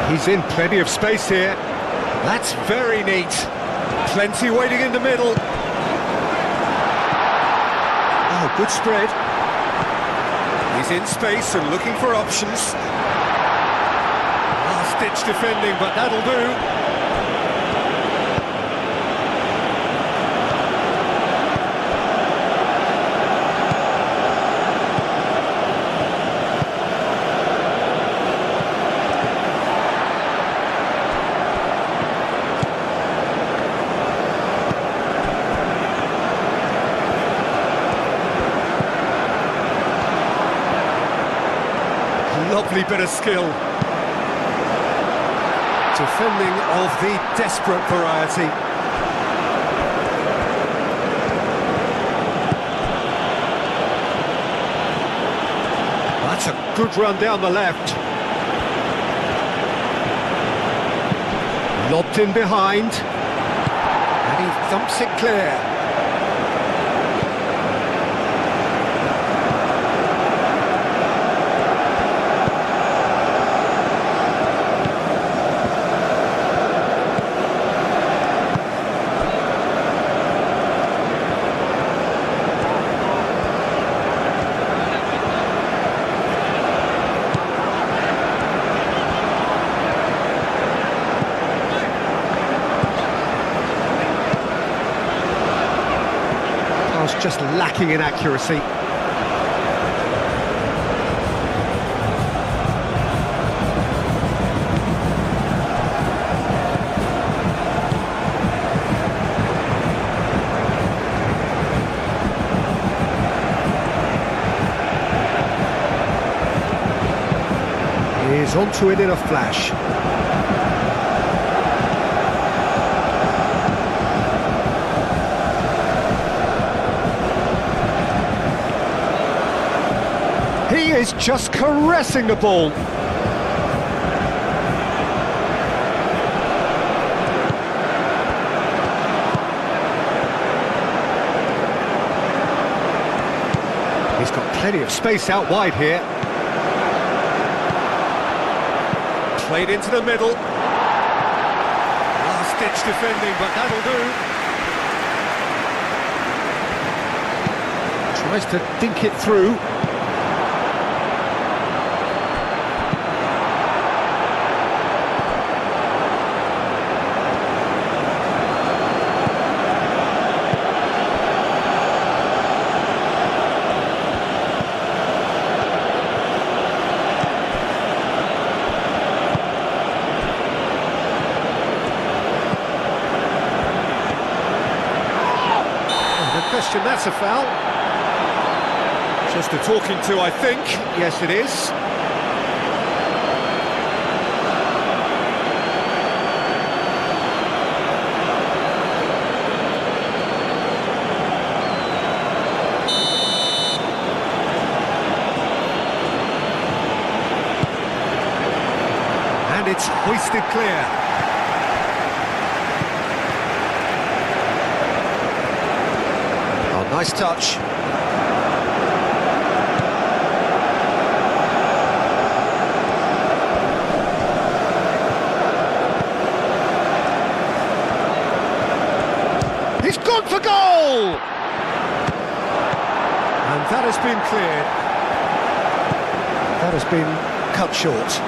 He's in plenty of space here. That's very neat. Plenty waiting in the middle. Oh, good spread. He's in space and looking for options. Last-ditch defending, but that'll do. Lovely bit of skill. Defending of the desperate variety. That's a good run down the left. Lobbed in behind. And he thumps it clear. Just lacking in accuracy. He's onto it in a flash. He is just caressing the ball. He's got plenty of space out wide here. Played into the middle. Last-ditch defending, but that'll do. Tries to dink it through. Question, that's a foul. Just a talking to, I think. Yes, it is. And it's hoisted clear. Nice touch. He's gone for goal! And that has been cleared. That has been cut short.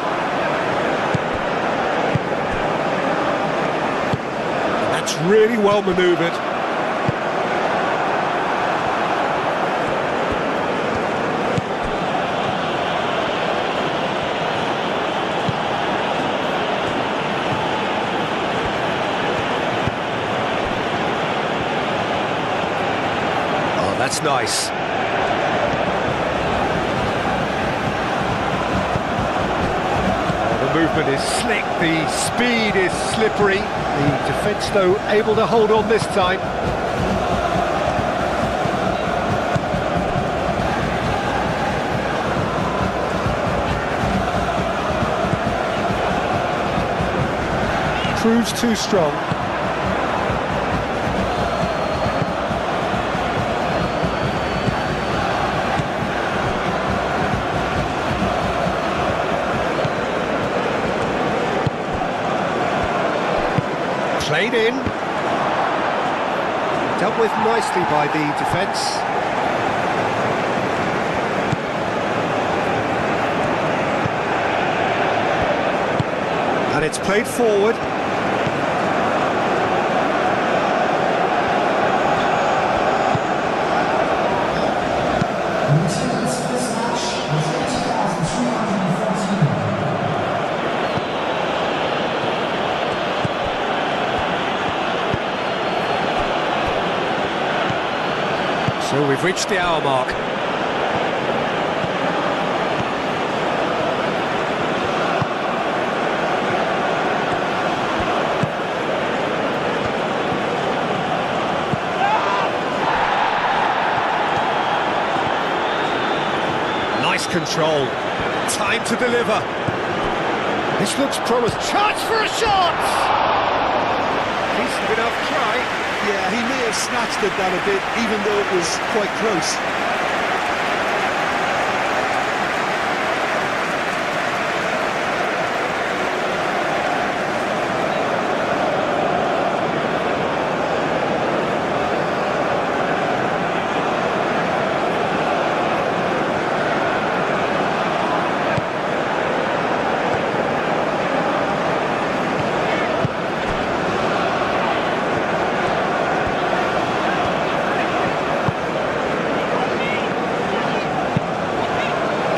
And that's really well manoeuvred. that's nice. The movement is slick, the speed is slippery. The defence, though, able to hold on this time. Proves too strong. Played in. Dealt with nicely by the defence. And it's played forward. So we've reached the hour mark. Nice control. Time to deliver. This looks promising. Chance for a shot! Decent enough try. Yeah, he may have snatched at that a bit, even though it was quite close.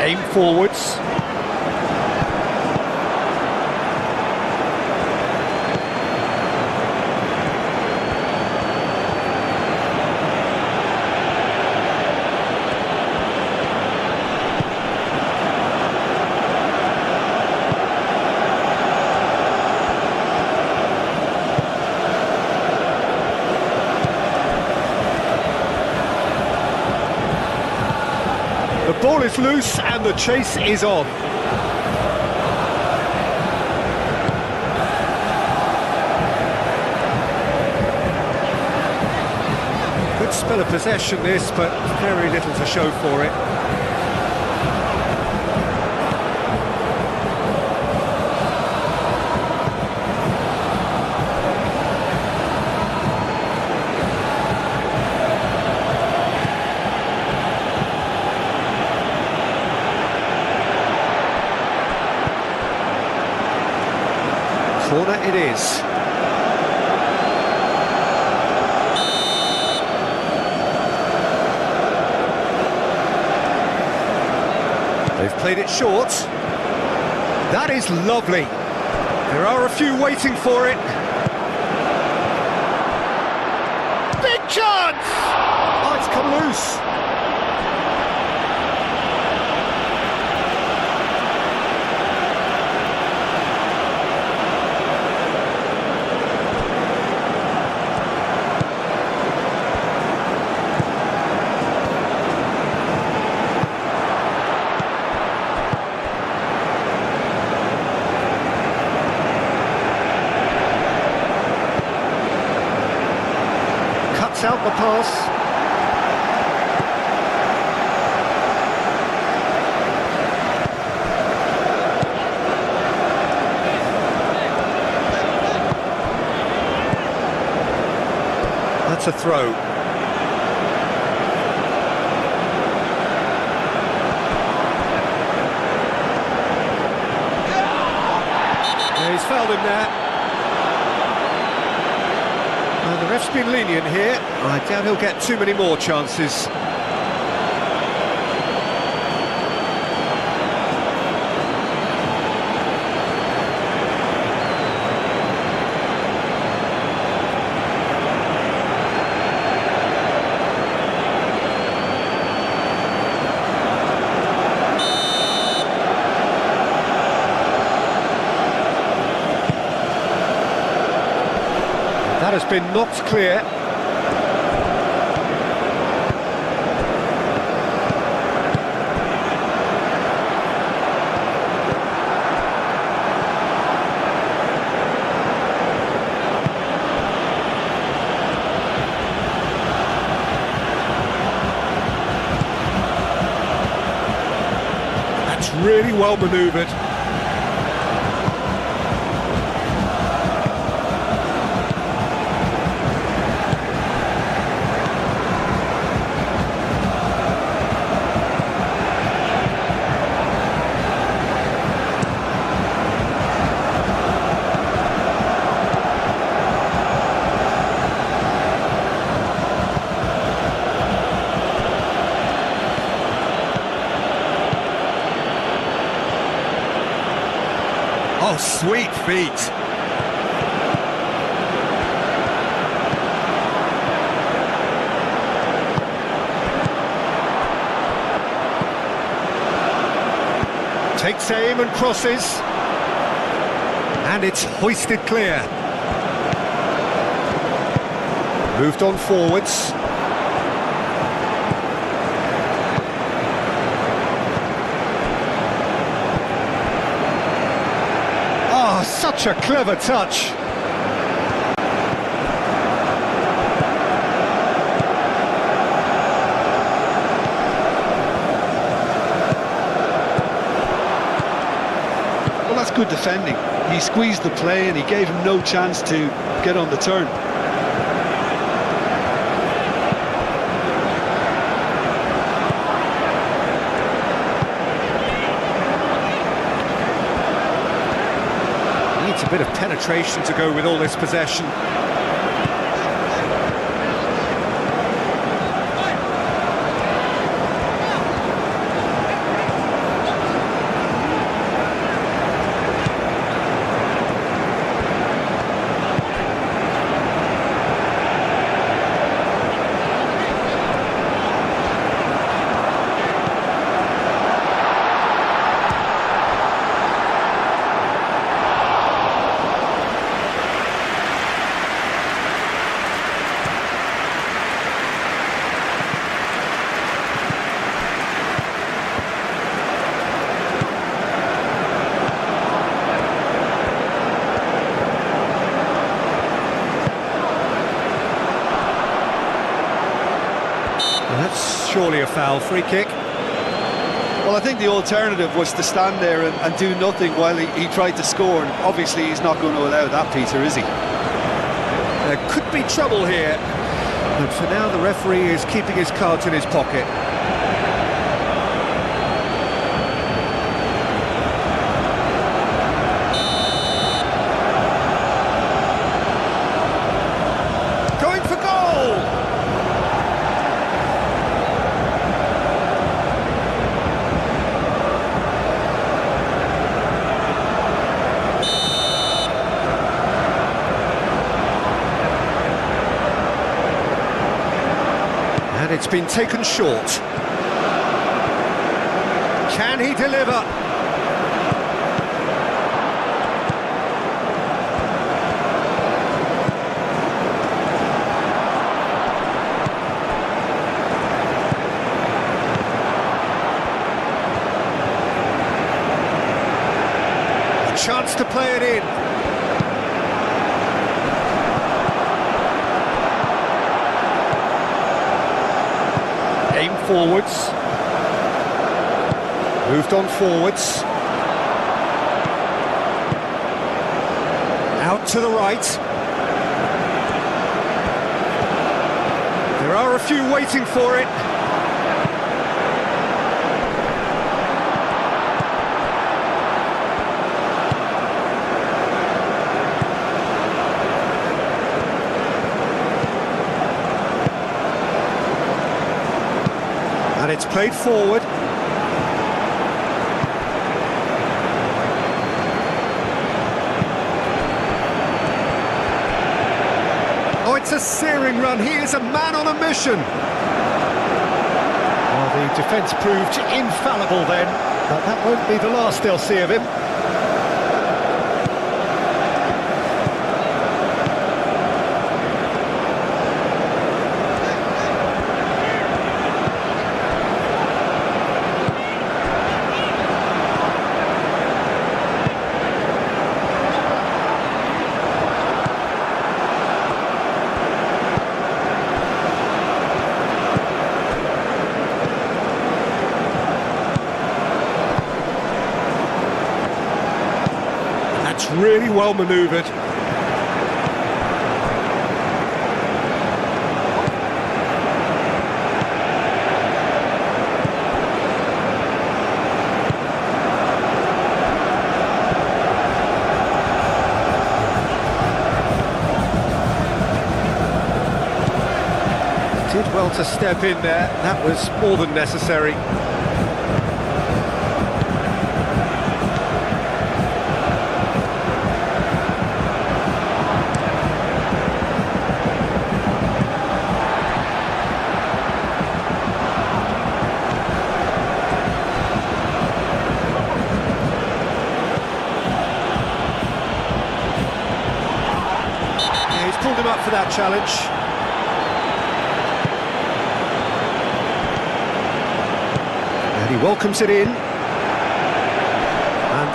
Aim forwards. The ball is loose and the chase is on. Good spell of possession this, but very little to show for it. Corner it is. They've played it short. That is lovely. There are a few waiting for it. Big chance! Oh, it's come loose. Out the pass. That's a throw. Yeah, he's fouled him there. The ref's been lenient here. I doubt he'll get too many more chances. That has been knocked clear. That's really well manoeuvred. Oh, sweet feet. Takes aim and crosses. And it's hoisted clear. Moved on forwards. Such a clever touch. Well, that's good defending. He squeezed the play and he gave him no chance to get on the turn. Needs a bit of penetration to go with all this possession. That's surely a foul. Free kick. Well, I think the alternative was to stand there and do nothing while he tried to score, and obviously he's not going to allow that, Peter, is he? There could be trouble here, but for now the referee is keeping his cards in his pocket. Going for goal! And it's been taken short. Can he deliver? A chance to play it in. Aim forwards. Moved on forwards. Out to the right. There are a few waiting for it. And it's played forward. Oh, it's a searing run. He is a man on a mission. Well, the defence proved infallible then, but that won't be the last they'll see of him. really well manoeuvred. Did well to step in there, that was more than necessary. Yeah, he's pulled him up for that challenge. And he welcomes it in. And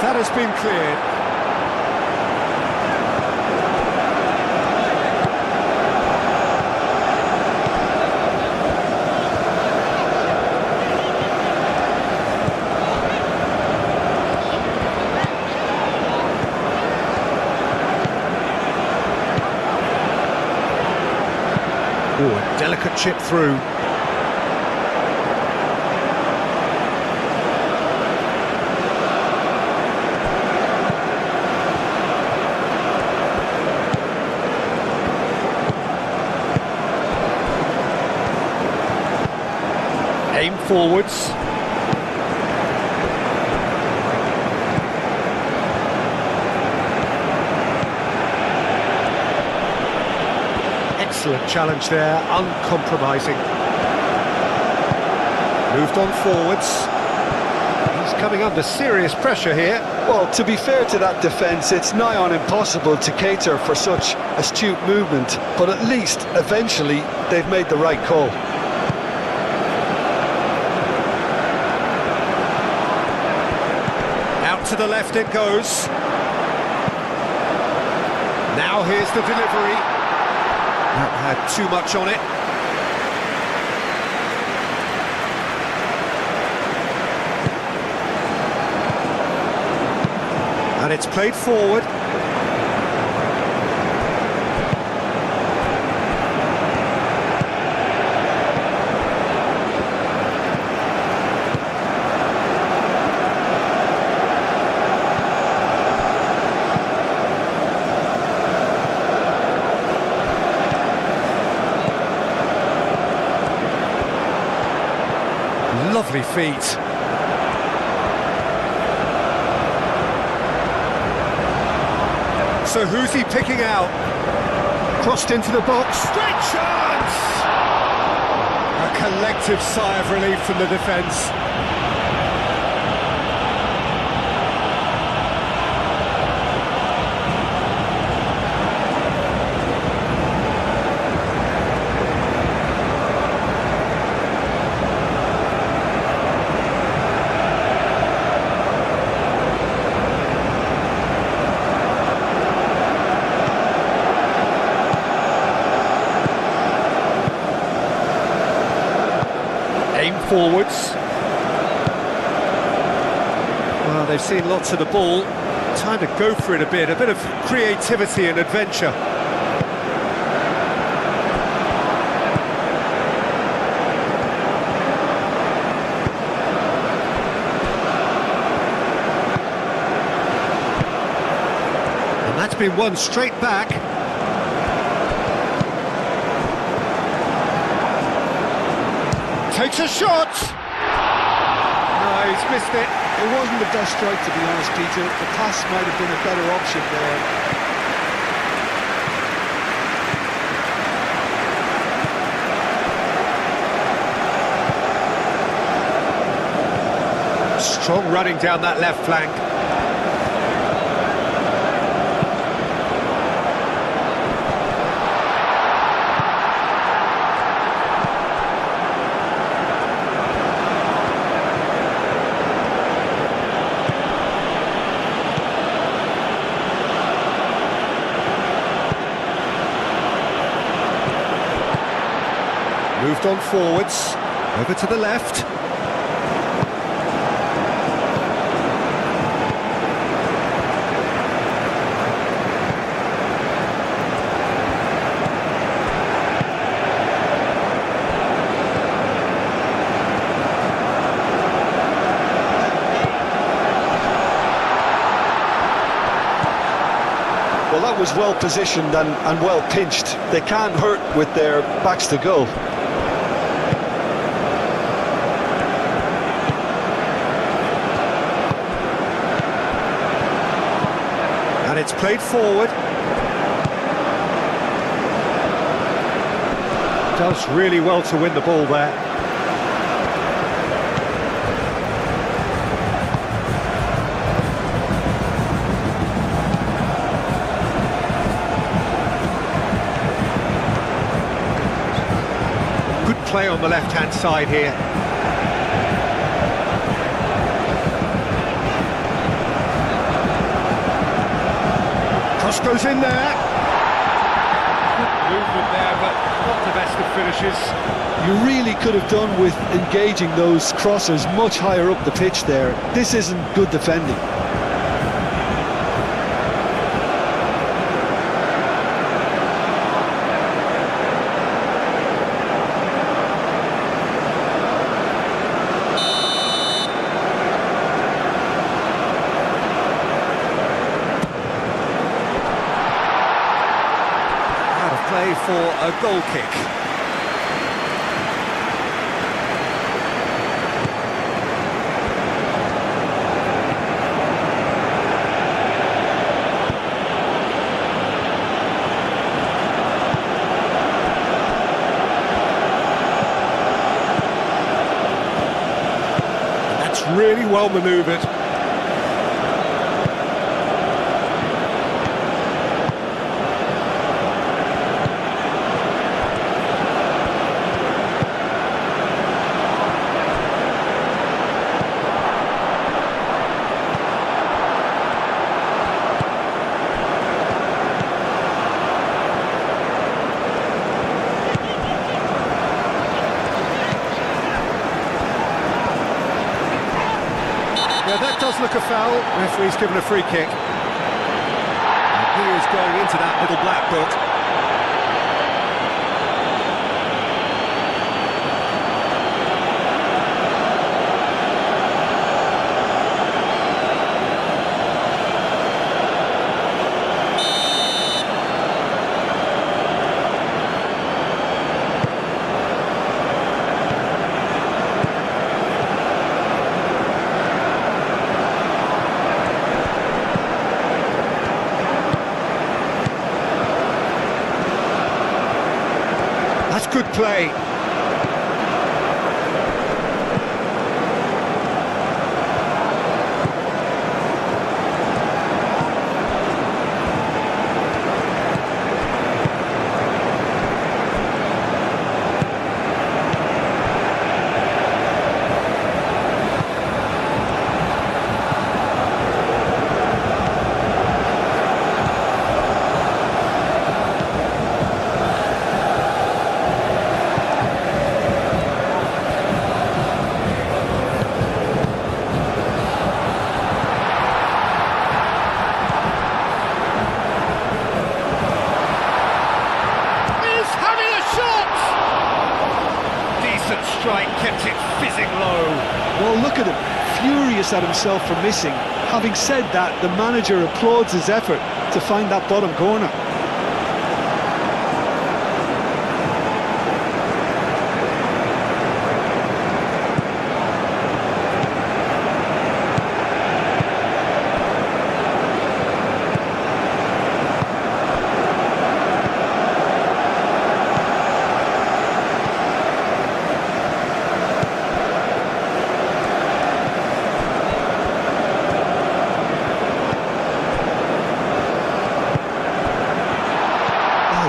that has been cleared. Oh, a delicate chip through. Aim forwards. Excellent challenge there, uncompromising. Moved on forwards. He's coming under serious pressure here. Well, to be fair to that defence, it's nigh on impossible to cater for such astute movement, but at least, eventually, they've made the right call. Out to the left it goes. Now here's the delivery. That had too much on it. And it's played forward. Lovely feet. So who's he picking out? Crossed into the box. Great chance! A collective sigh of relief from the defence. Aim forwards. Well, they've seen lots of the ball. Time to go for it a bit of creativity and adventure. And that's been won straight back. Takes a shot! No, he's missed it. It wasn't the best strike, to be honest, Peter. The pass might have been a better option there. Strong running down that left flank. Moved on forwards, over to the left. that was well positioned and well pinched. They can't hurt with their backs to goal. And it's played forward. Does really well to win the ball there. Good play on the left-hand side here. Cross goes in there. Good movement there, but not the best of finishes. You really could have done with engaging those crossers much higher up the pitch there. This isn't good defending. Play for a goal kick. That's really well manoeuvred. Yeah, that does look a foul. Referee's given a free kick. And he is going into that little black book. That's good play. Strike kept it fizzing low. Well, look at him, furious at himself for missing. Having said that, the manager applauds his effort to find that bottom corner.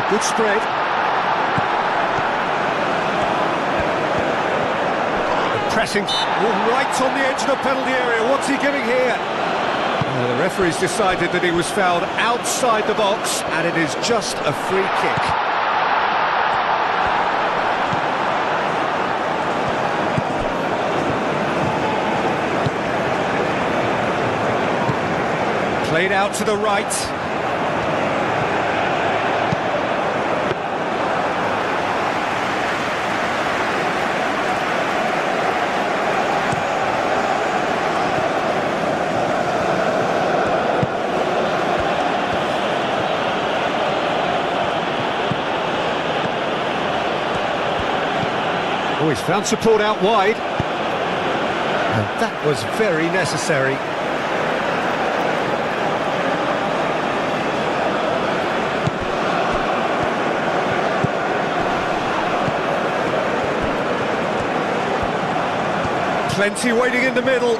Good spread. Pressing right on the edge of the penalty area. What's he giving here? The referee's decided that he was fouled outside the box, and it is just a free kick. Played out to the right. Oh, he's found support out wide. And that was very necessary. Plenty waiting in the middle.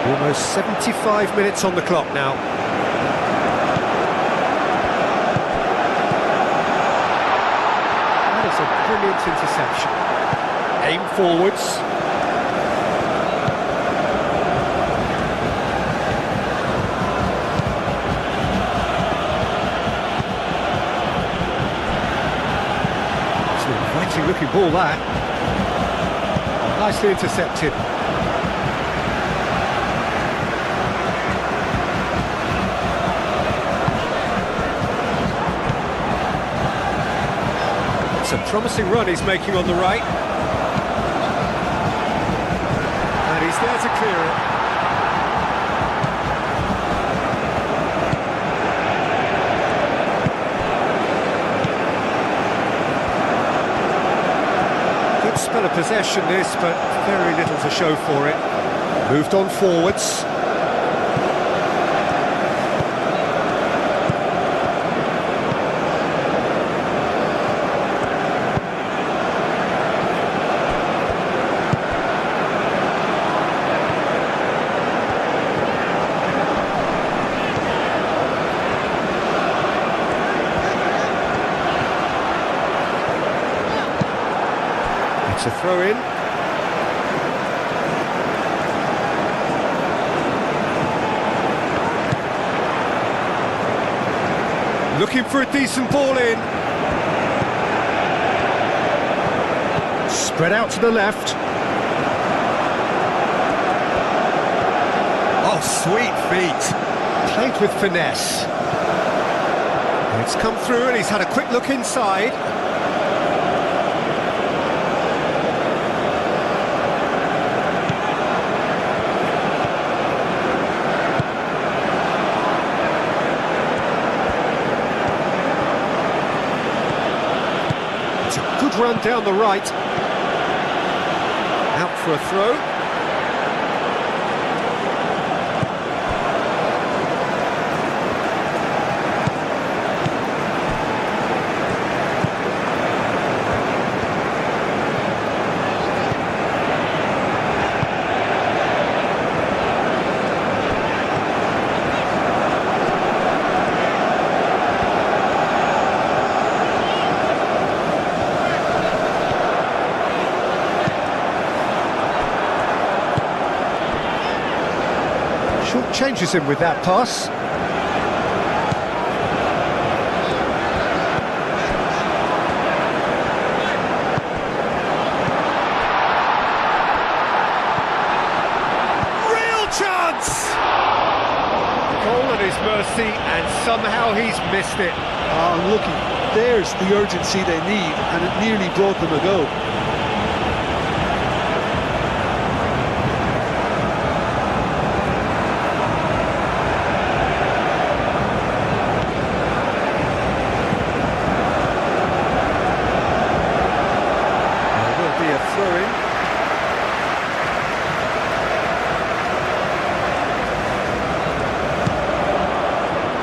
Almost 75 minutes on the clock now. That is a brilliant interception. Aim forwards. It's an inviting looking ball, that. Nicely intercepted. A promising run he's making on the right. And he's there to clear it. Good spell of possession this, but very little to show for it. Moved on forwards. It's a throw in. Looking for a decent ball in. Spread out to the left. Oh, sweet feet. Played with finesse. It's come through and he's had a quick look inside. Good run down the right. Out for a throw. Short changes him with that pass. Real chance! Goal at his mercy, and somehow he's missed it. Unlucky. There's the urgency they need, and it nearly brought them a goal.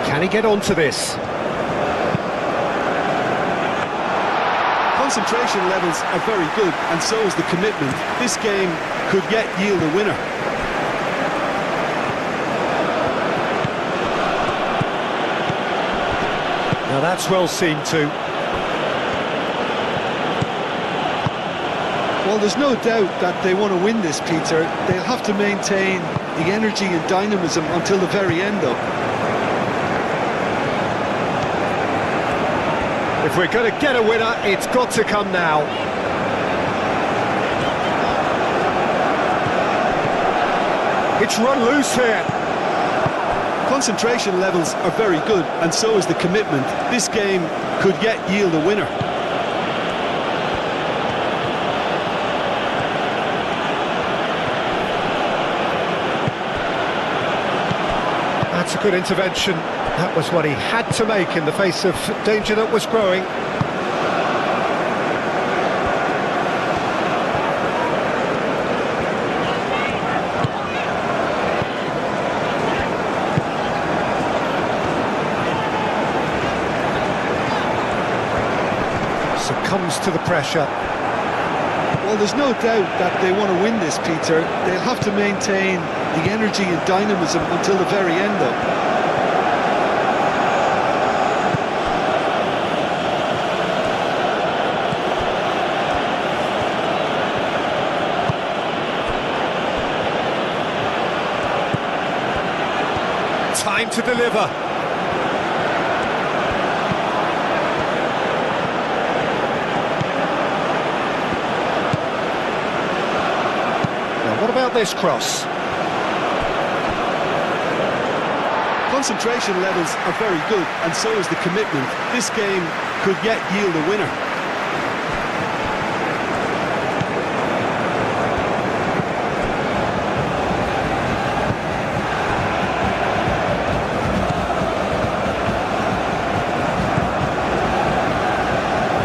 Can he get onto this? Concentration levels are very good, and so is the commitment. This game could yet yield a winner. Now that's well seen too. Well, there's no doubt that they want to win this, Peter. They'll have to maintain the energy and dynamism until the very end, though. If we're going to get a winner, it's got to come now. It's run loose here. Concentration levels are very good, and so is the commitment. This game could yet yield a winner. that's a good intervention. That was what he had to make in the face of danger that was growing. Succumbs to the pressure. Well, there's no doubt that they want to win this, Peter. They'll have to maintain the energy and dynamism until the very end, though. Time to deliver. What about this cross? Concentration levels are very good, and so is the commitment. This game could yet yield a winner.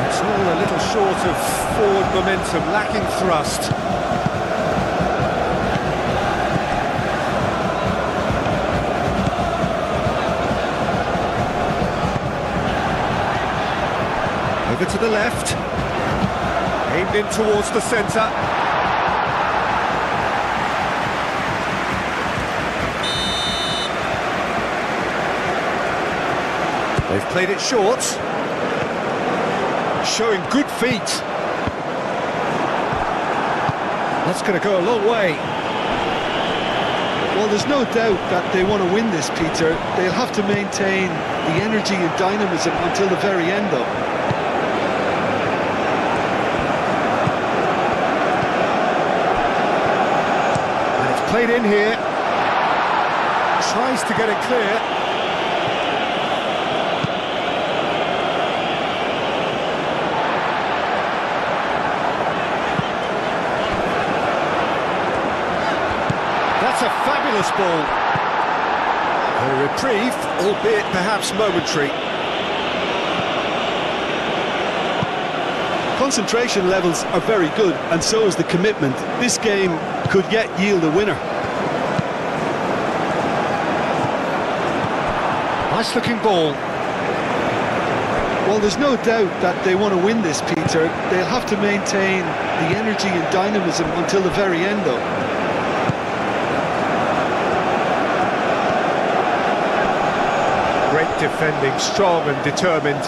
It's all a little short of forward momentum, lacking thrust. Over to the left, aimed in towards the centre. They've played it short, showing good feet. That's going to go a long way. Well, there's no doubt that they want to win this, Peter. They'll have to maintain the energy and dynamism until the very end, though. Played in here, tries to get it clear. That's a fabulous ball. A reprieve, albeit perhaps momentary. Concentration levels are very good, and so is the commitment. This game could yet yield a winner. Nice looking ball. Well, there's no doubt that they want to win this, Peter. They'll have to maintain the energy and dynamism until the very end, though. Great defending, strong and determined.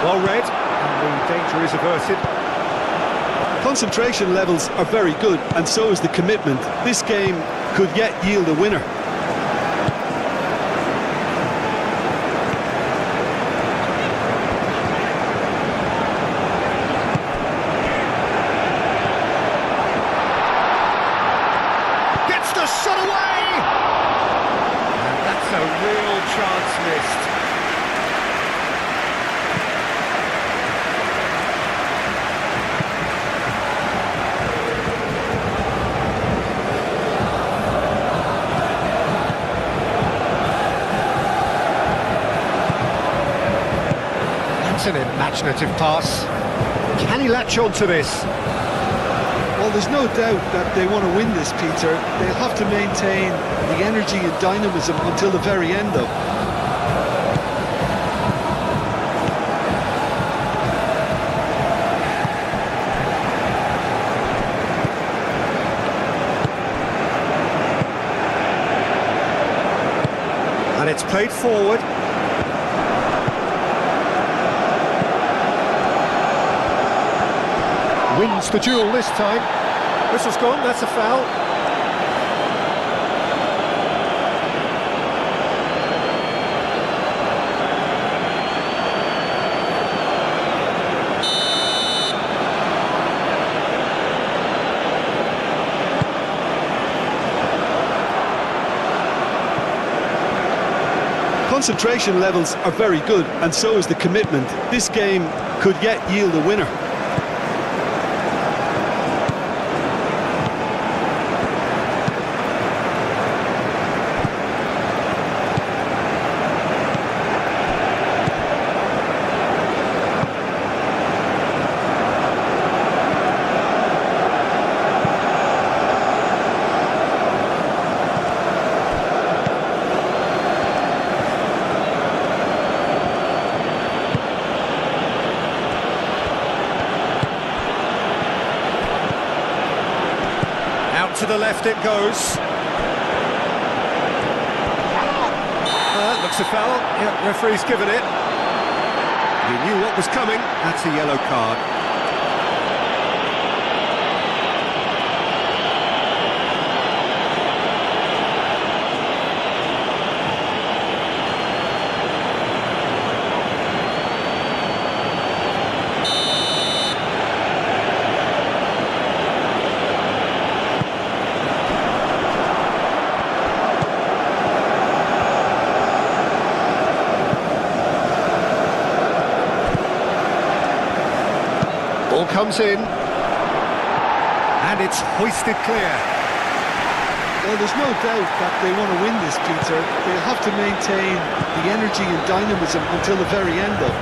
Well read, and the danger is averted. Concentration levels are very good, and so is the commitment. This game could yet yield a winner. Gets the shot away! And that's a real chance missed. An imaginative pass. Can he latch on to this? Well, there's no doubt that they want to win this, Peter. They'll have to maintain the energy and dynamism until the very end, though. And it's played forward. Wins the duel this time. Whistle's gone, that's a foul. Concentration levels are very good, and so is the commitment. This game could yet yield a winner. To the left it goes. Looks a foul. Yeah, referee's given it. He knew what was coming. That's a yellow card. Ball comes in, and it's hoisted clear. Well, there's no doubt that they want to win this, Peter. They'll have to maintain the energy and dynamism until the very end, though.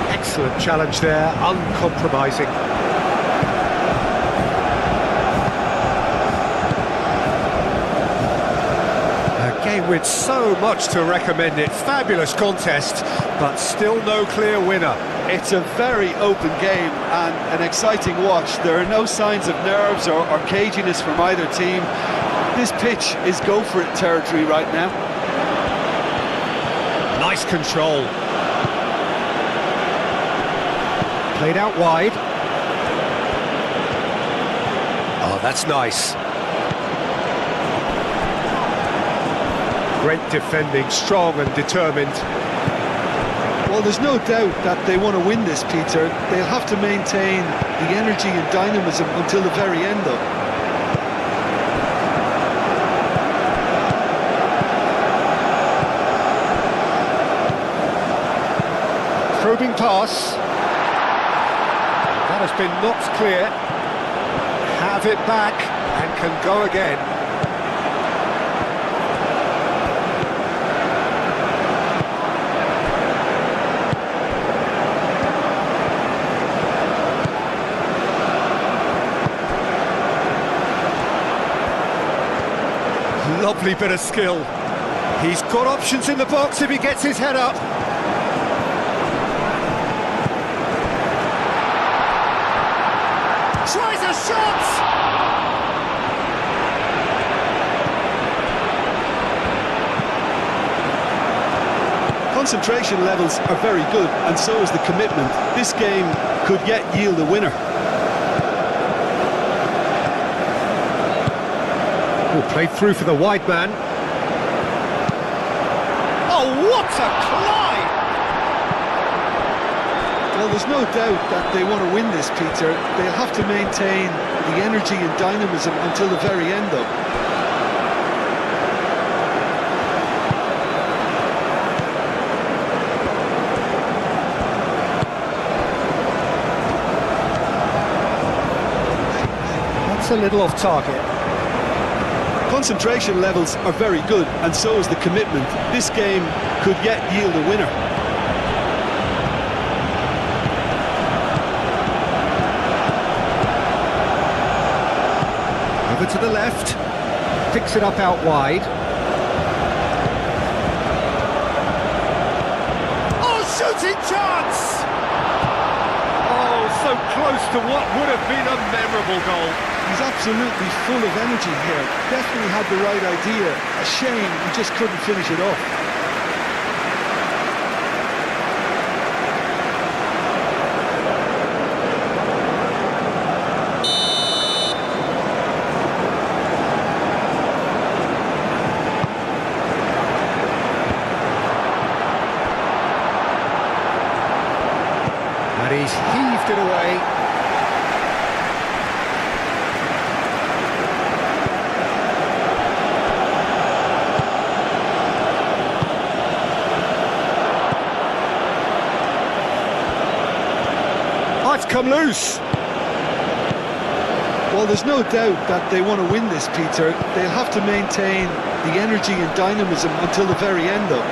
Excellent challenge there, uncompromising. A game with so much to recommend it. Fabulous contest, but still no clear winner. It's a very open game and an exciting watch. There are no signs of nerves or caginess from either team. This pitch is go-for-it territory right now. Nice control. Played out wide. Oh, that's nice. Great defending, strong and determined. Well, there's no doubt that they want to win this, Peter. They'll have to maintain the energy and dynamism until the very end, though. Probing pass. That has been knocked clear. Have it back and can go again. Lovely bit of skill. He's got options in the box if he gets his head up. Tries a shot! Concentration levels are very good, and so is the commitment. This game could yet yield a winner. Played through for the wide man. Oh, what a climb! Well, there's no doubt that they want to win this, Peter. They'll have to maintain the energy and dynamism until the very end, though. That's a little off target. Concentration levels are very good, and so is the commitment. This game could yet yield a winner. Over to the left, picks it up out wide. Oh, shooting chance! Oh, so close to what would have been a memorable goal. He's absolutely full of energy here. Definitely had the right idea. A shame he just couldn't finish it off. come loose. Well, there's no doubt that they want to win this, Peter. They'll have to maintain the energy and dynamism until the very end, though.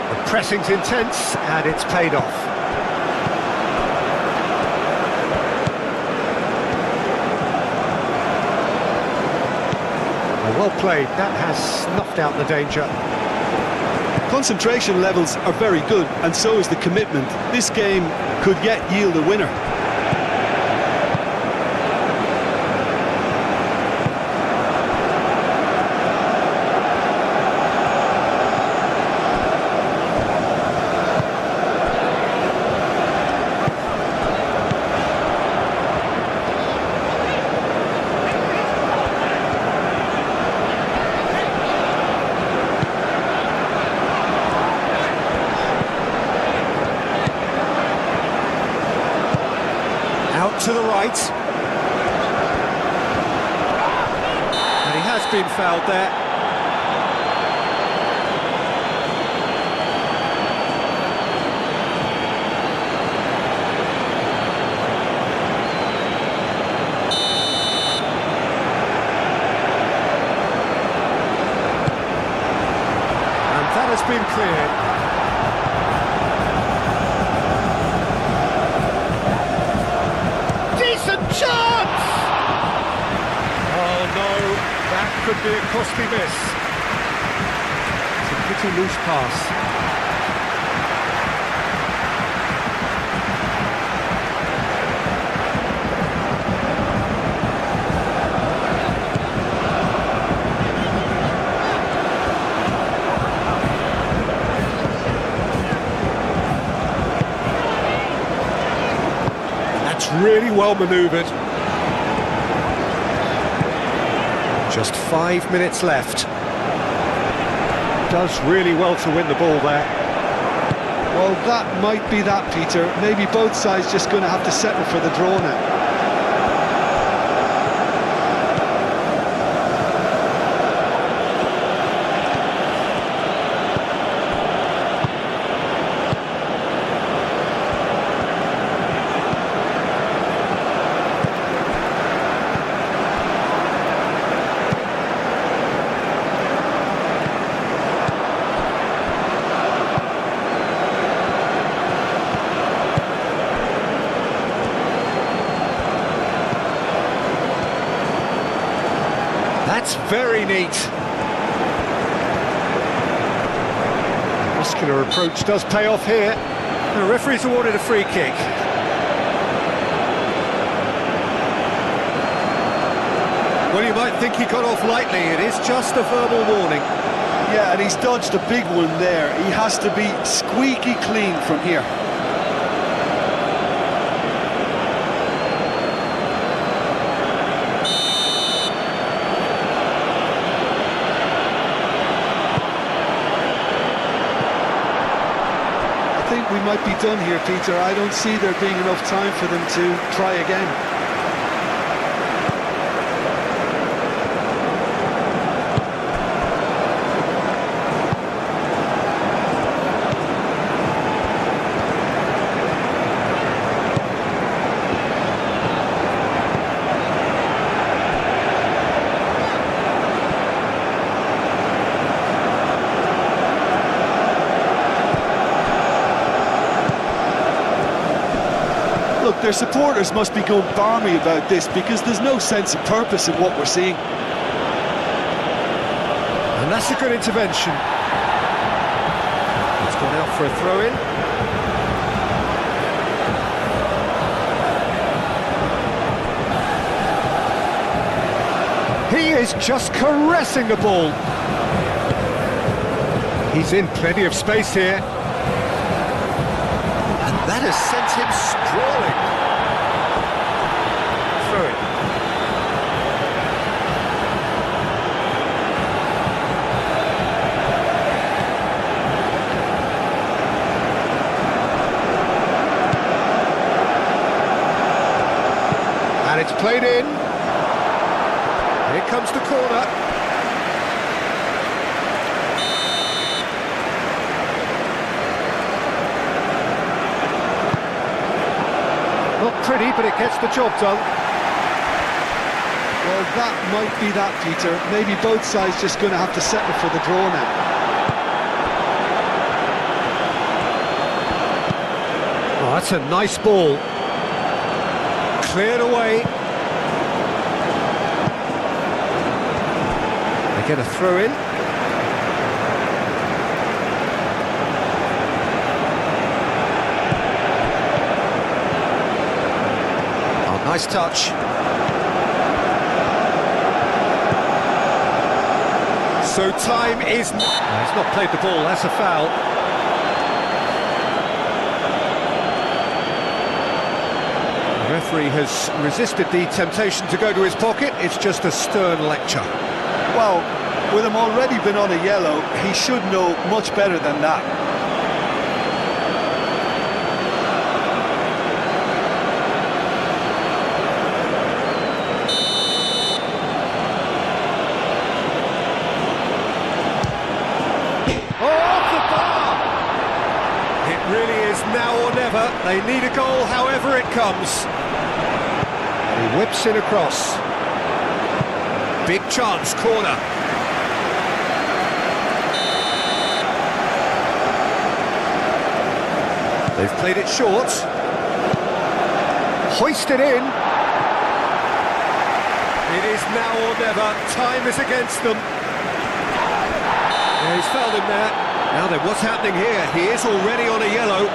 The pressing's intense, and it's paid off. Well played, that has snuffed out the danger. Concentration levels are very good, and so is the commitment. This game could yet yield a winner. Out to the right. And he has been fouled there. And that has been cleared. Chance! Oh no, that could be a costly miss. It's a pretty loose pass. That's really well manoeuvred. Just 5 minutes left. Does really well to win the ball there. Well, that might be that, Peter. Maybe both sides just going to have to settle for the draw now. That's very neat. Muscular approach does pay off here. The referee's awarded a free kick. Well, you might think he got off lightly. It is just a verbal warning. Yeah, and he's dodged a big one there. He has to be squeaky clean from here. I think we might be done here, Peter. I don't see there being enough time for them to try again. Look, their supporters must be going balmy about this because there's no sense of purpose in what we're seeing. And that's a good intervention. It's gone out for a throw-in. He is just caressing the ball. He's in plenty of space here. And that has sent him sprawling. Throw it. And it's played in. Here comes the corner. pretty, but it gets the job done. Well, that might be that, Peter. Maybe both sides just going to have to settle for the draw now. Oh, that's a nice ball. Cleared away. They get a throw in. Oh, nice touch. So time is... No, he's not played the ball, that's a foul. The referee has resisted the temptation to go to his pocket. It's just a stern lecture. Well, with him already been on a yellow, he should know much better than that. Now or never, they need a goal however it comes. And he whips it across. Big chance, corner. They've played it short. Hoisted in. It is now or never, time is against them. Yeah, he's fouled him there. Now then, what's happening here? He is already on a yellow.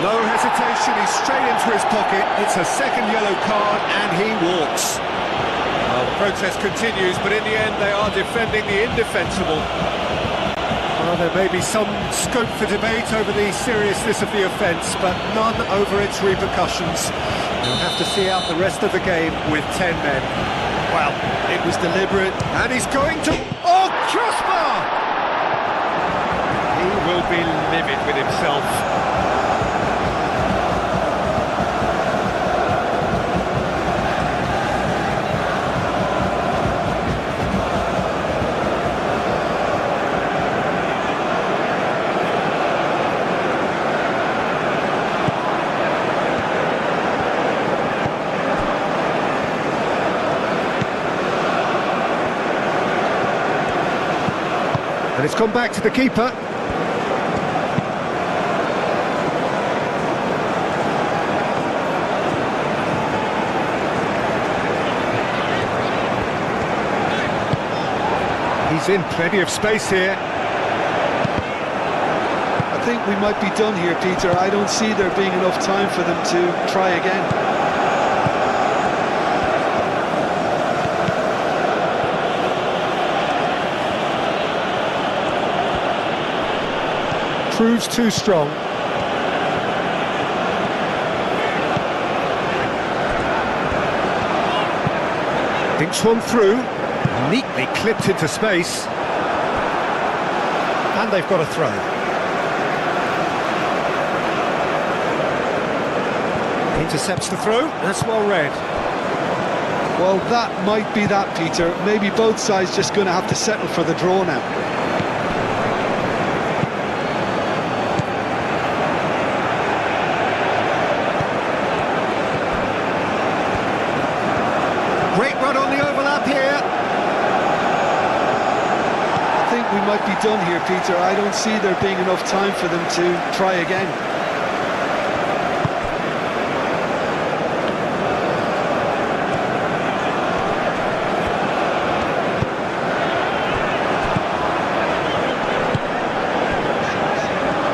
No hesitation, he's straight into his pocket. It's a second yellow card and he walks. Well, the protest continues, but in the end they are defending the indefensible. Well, there may be some scope for debate over the seriousness of the offence, but none over its repercussions. We'll have to see out the rest of the game with 10 men. Well, it was deliberate. And he's going to... Oh, crossbar! He will be livid with himself. And it's gone back to the keeper. He's in plenty of space here. I think we might be done here, Peter. I don't see there being enough time for them to try again. Proves too strong. Dinks one through, neatly clipped into space. And they've got a throw. Intercepts the throw, that's well read. Well, that might be that, Peter. Maybe both sides just going to have to settle for the draw now. Great run on the overlap here. I think we might be done here, Peter. I don't see there being enough time for them to try again.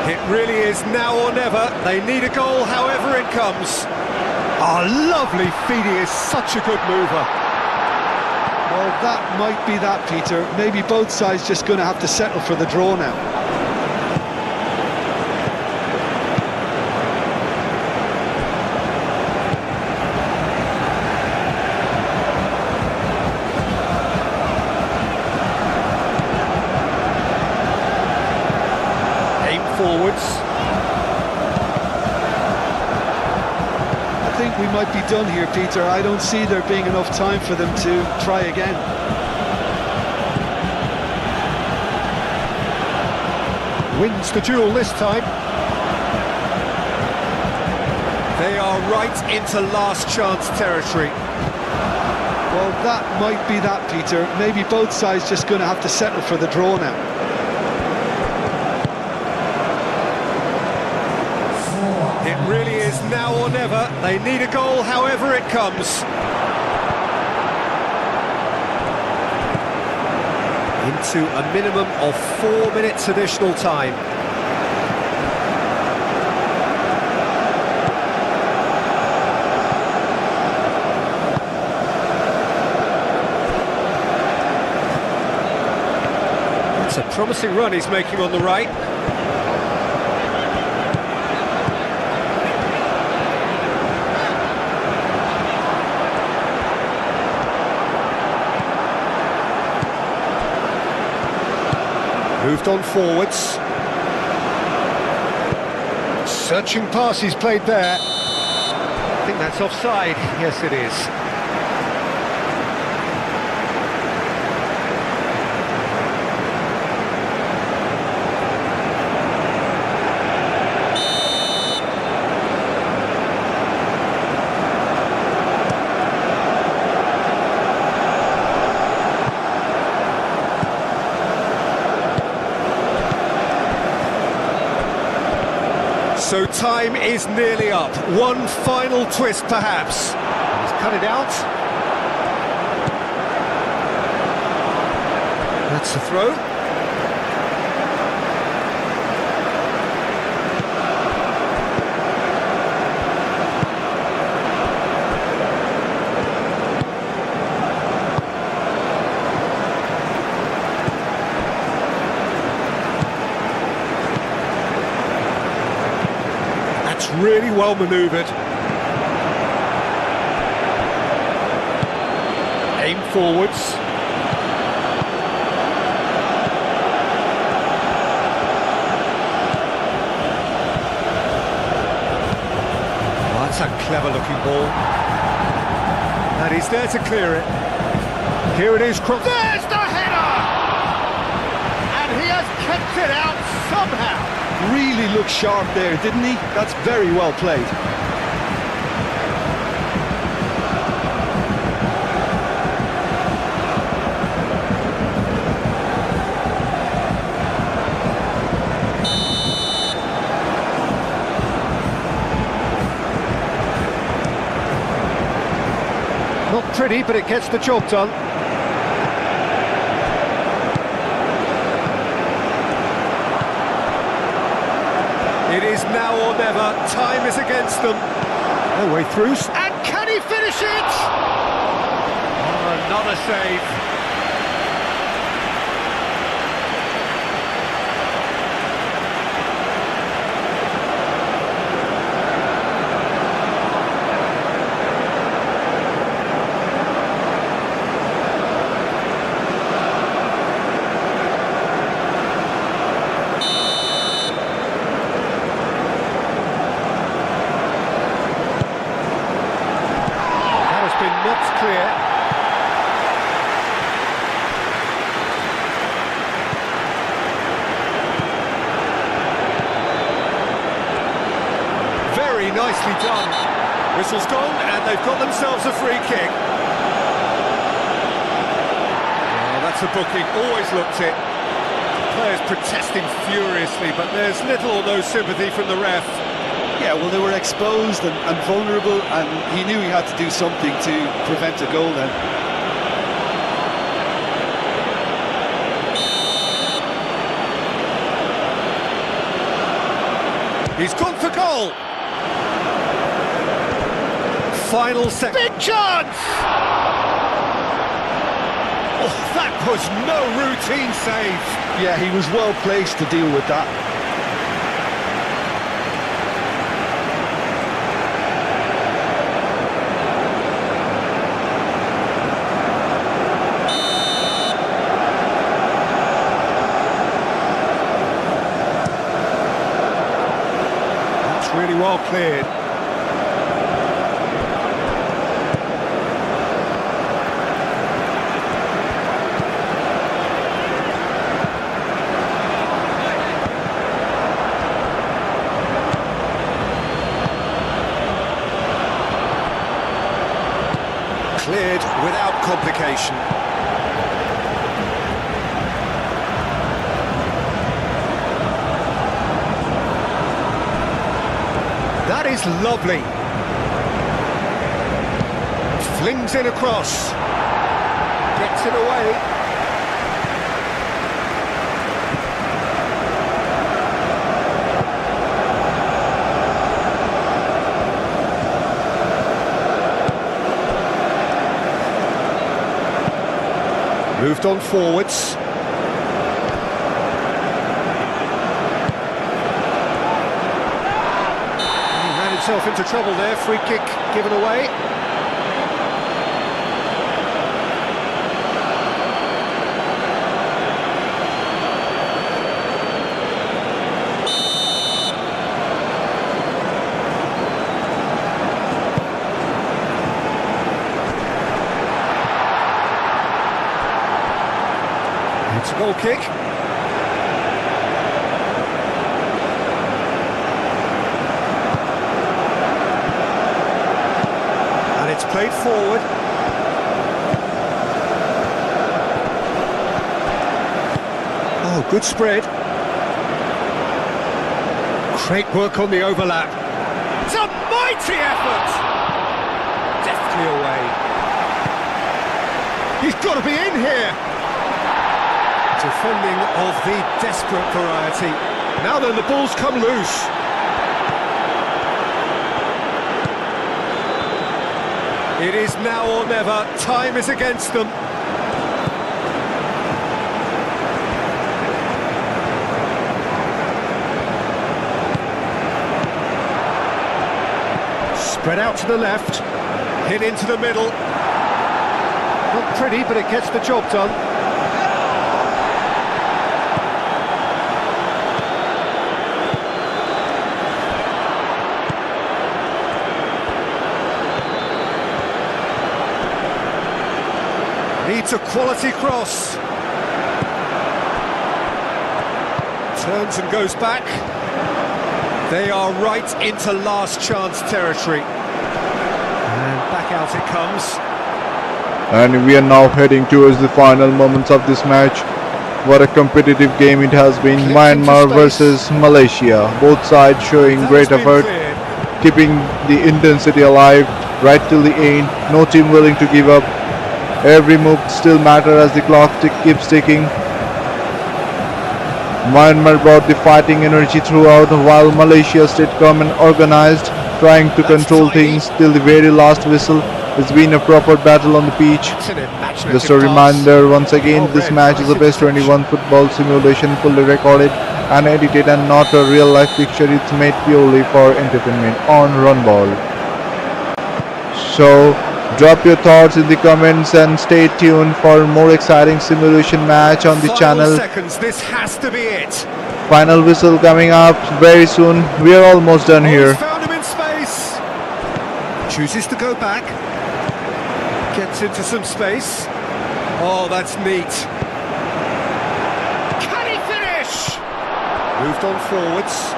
It really is now or never. They need a goal however it comes. Oh, lovely feed, he is such a good mover. Well, that might be that, Peter. Maybe both sides just going to have to settle for the draw now. Aim forwards. I think we might be done here, Peter. I don't see there being enough time for them to try again. Wins the duel this time. They are right into last chance territory. Well, that might be that, Peter. Maybe both sides just going to have to settle for the draw now. It really is now or never. They need a goal however it comes. Into a minimum of 4 minutes additional time. It's a promising run he's making on the right. Moved on forwards. Searching pass he's played there. I think that's offside. Yes, it is. So time is nearly up. One final twist, perhaps. He's cut it out. That's the throw. Really well manoeuvred. Aim forwards. Oh, that's a clever looking ball. And he's there to clear it. Here it is. There's the header! And he has kept it out somehow. Really looked sharp there, didn't he? That's very well played. Not pretty, but it gets the job done. It is now or never. Time is against them. No way through. And can he finish it? Oh, another save. Knocked clear. Very nicely done. Whistle's gone and they've got themselves a free kick. Oh, that's a booking, always looked it. The players protesting furiously, but there's little or no sympathy from the ref. Yeah, well, they were exposed and vulnerable, and he knew he had to do something to prevent a goal then. He's gone for goal! Final second. Big chance! Oh, that was no routine save. Yeah, he was well placed to deal with that. Really well cleared. Cleared without complication. That is lovely. Flings it across. Gets it away. Moved on forwards. He ran himself into trouble there. Free kick given away. It's a goal kick. And it's played forward. Oh, good spread. Great work on the overlap. It's a mighty effort! Deftly away. He's got to be in here! Defending of the desperate variety. Now then, the ball's come loose. It is now or never. Time is against them. Spread out to the left. Hit into the middle. Not pretty, but it gets the job done. Needs a quality cross. Turns and goes back. They are right into last chance territory. And back out it comes. And we are now heading towards the final moments of this match. What a competitive game it has been. Myanmar versus Malaysia. Both sides showing great effort, keeping the intensity alive right till the end. No team willing to give up. Every move still matters as the clock keeps ticking. Myanmar brought the fighting energy throughout, while Malaysia stayed calm and organized, trying to control things till the very last whistle. It's been a proper battle on the pitch. Just a reminder once again, this match is a best 21 football simulation, fully recorded and edited, and not a real life picture. It's made purely for entertainment on Runball. So drop your thoughts in the comments and stay tuned for more exciting simulation match on the channel. Seconds, this has to be it. Final whistle coming up very soon. We are almost done here. Found him in space. Chooses to go back. Gets into some space. Oh, that's neat. Can he finish? Moved on forwards.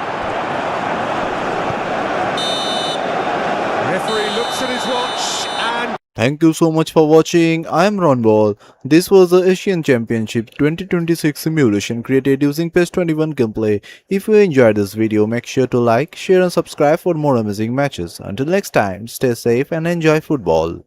Referee looks at his watch and... Thank you so much for watching. I am Ronball. This was the Asian Championship 2026 simulation created using PES 21 gameplay. If you enjoyed this video, make sure to like, share and subscribe for more amazing matches. Until next time, stay safe and enjoy football.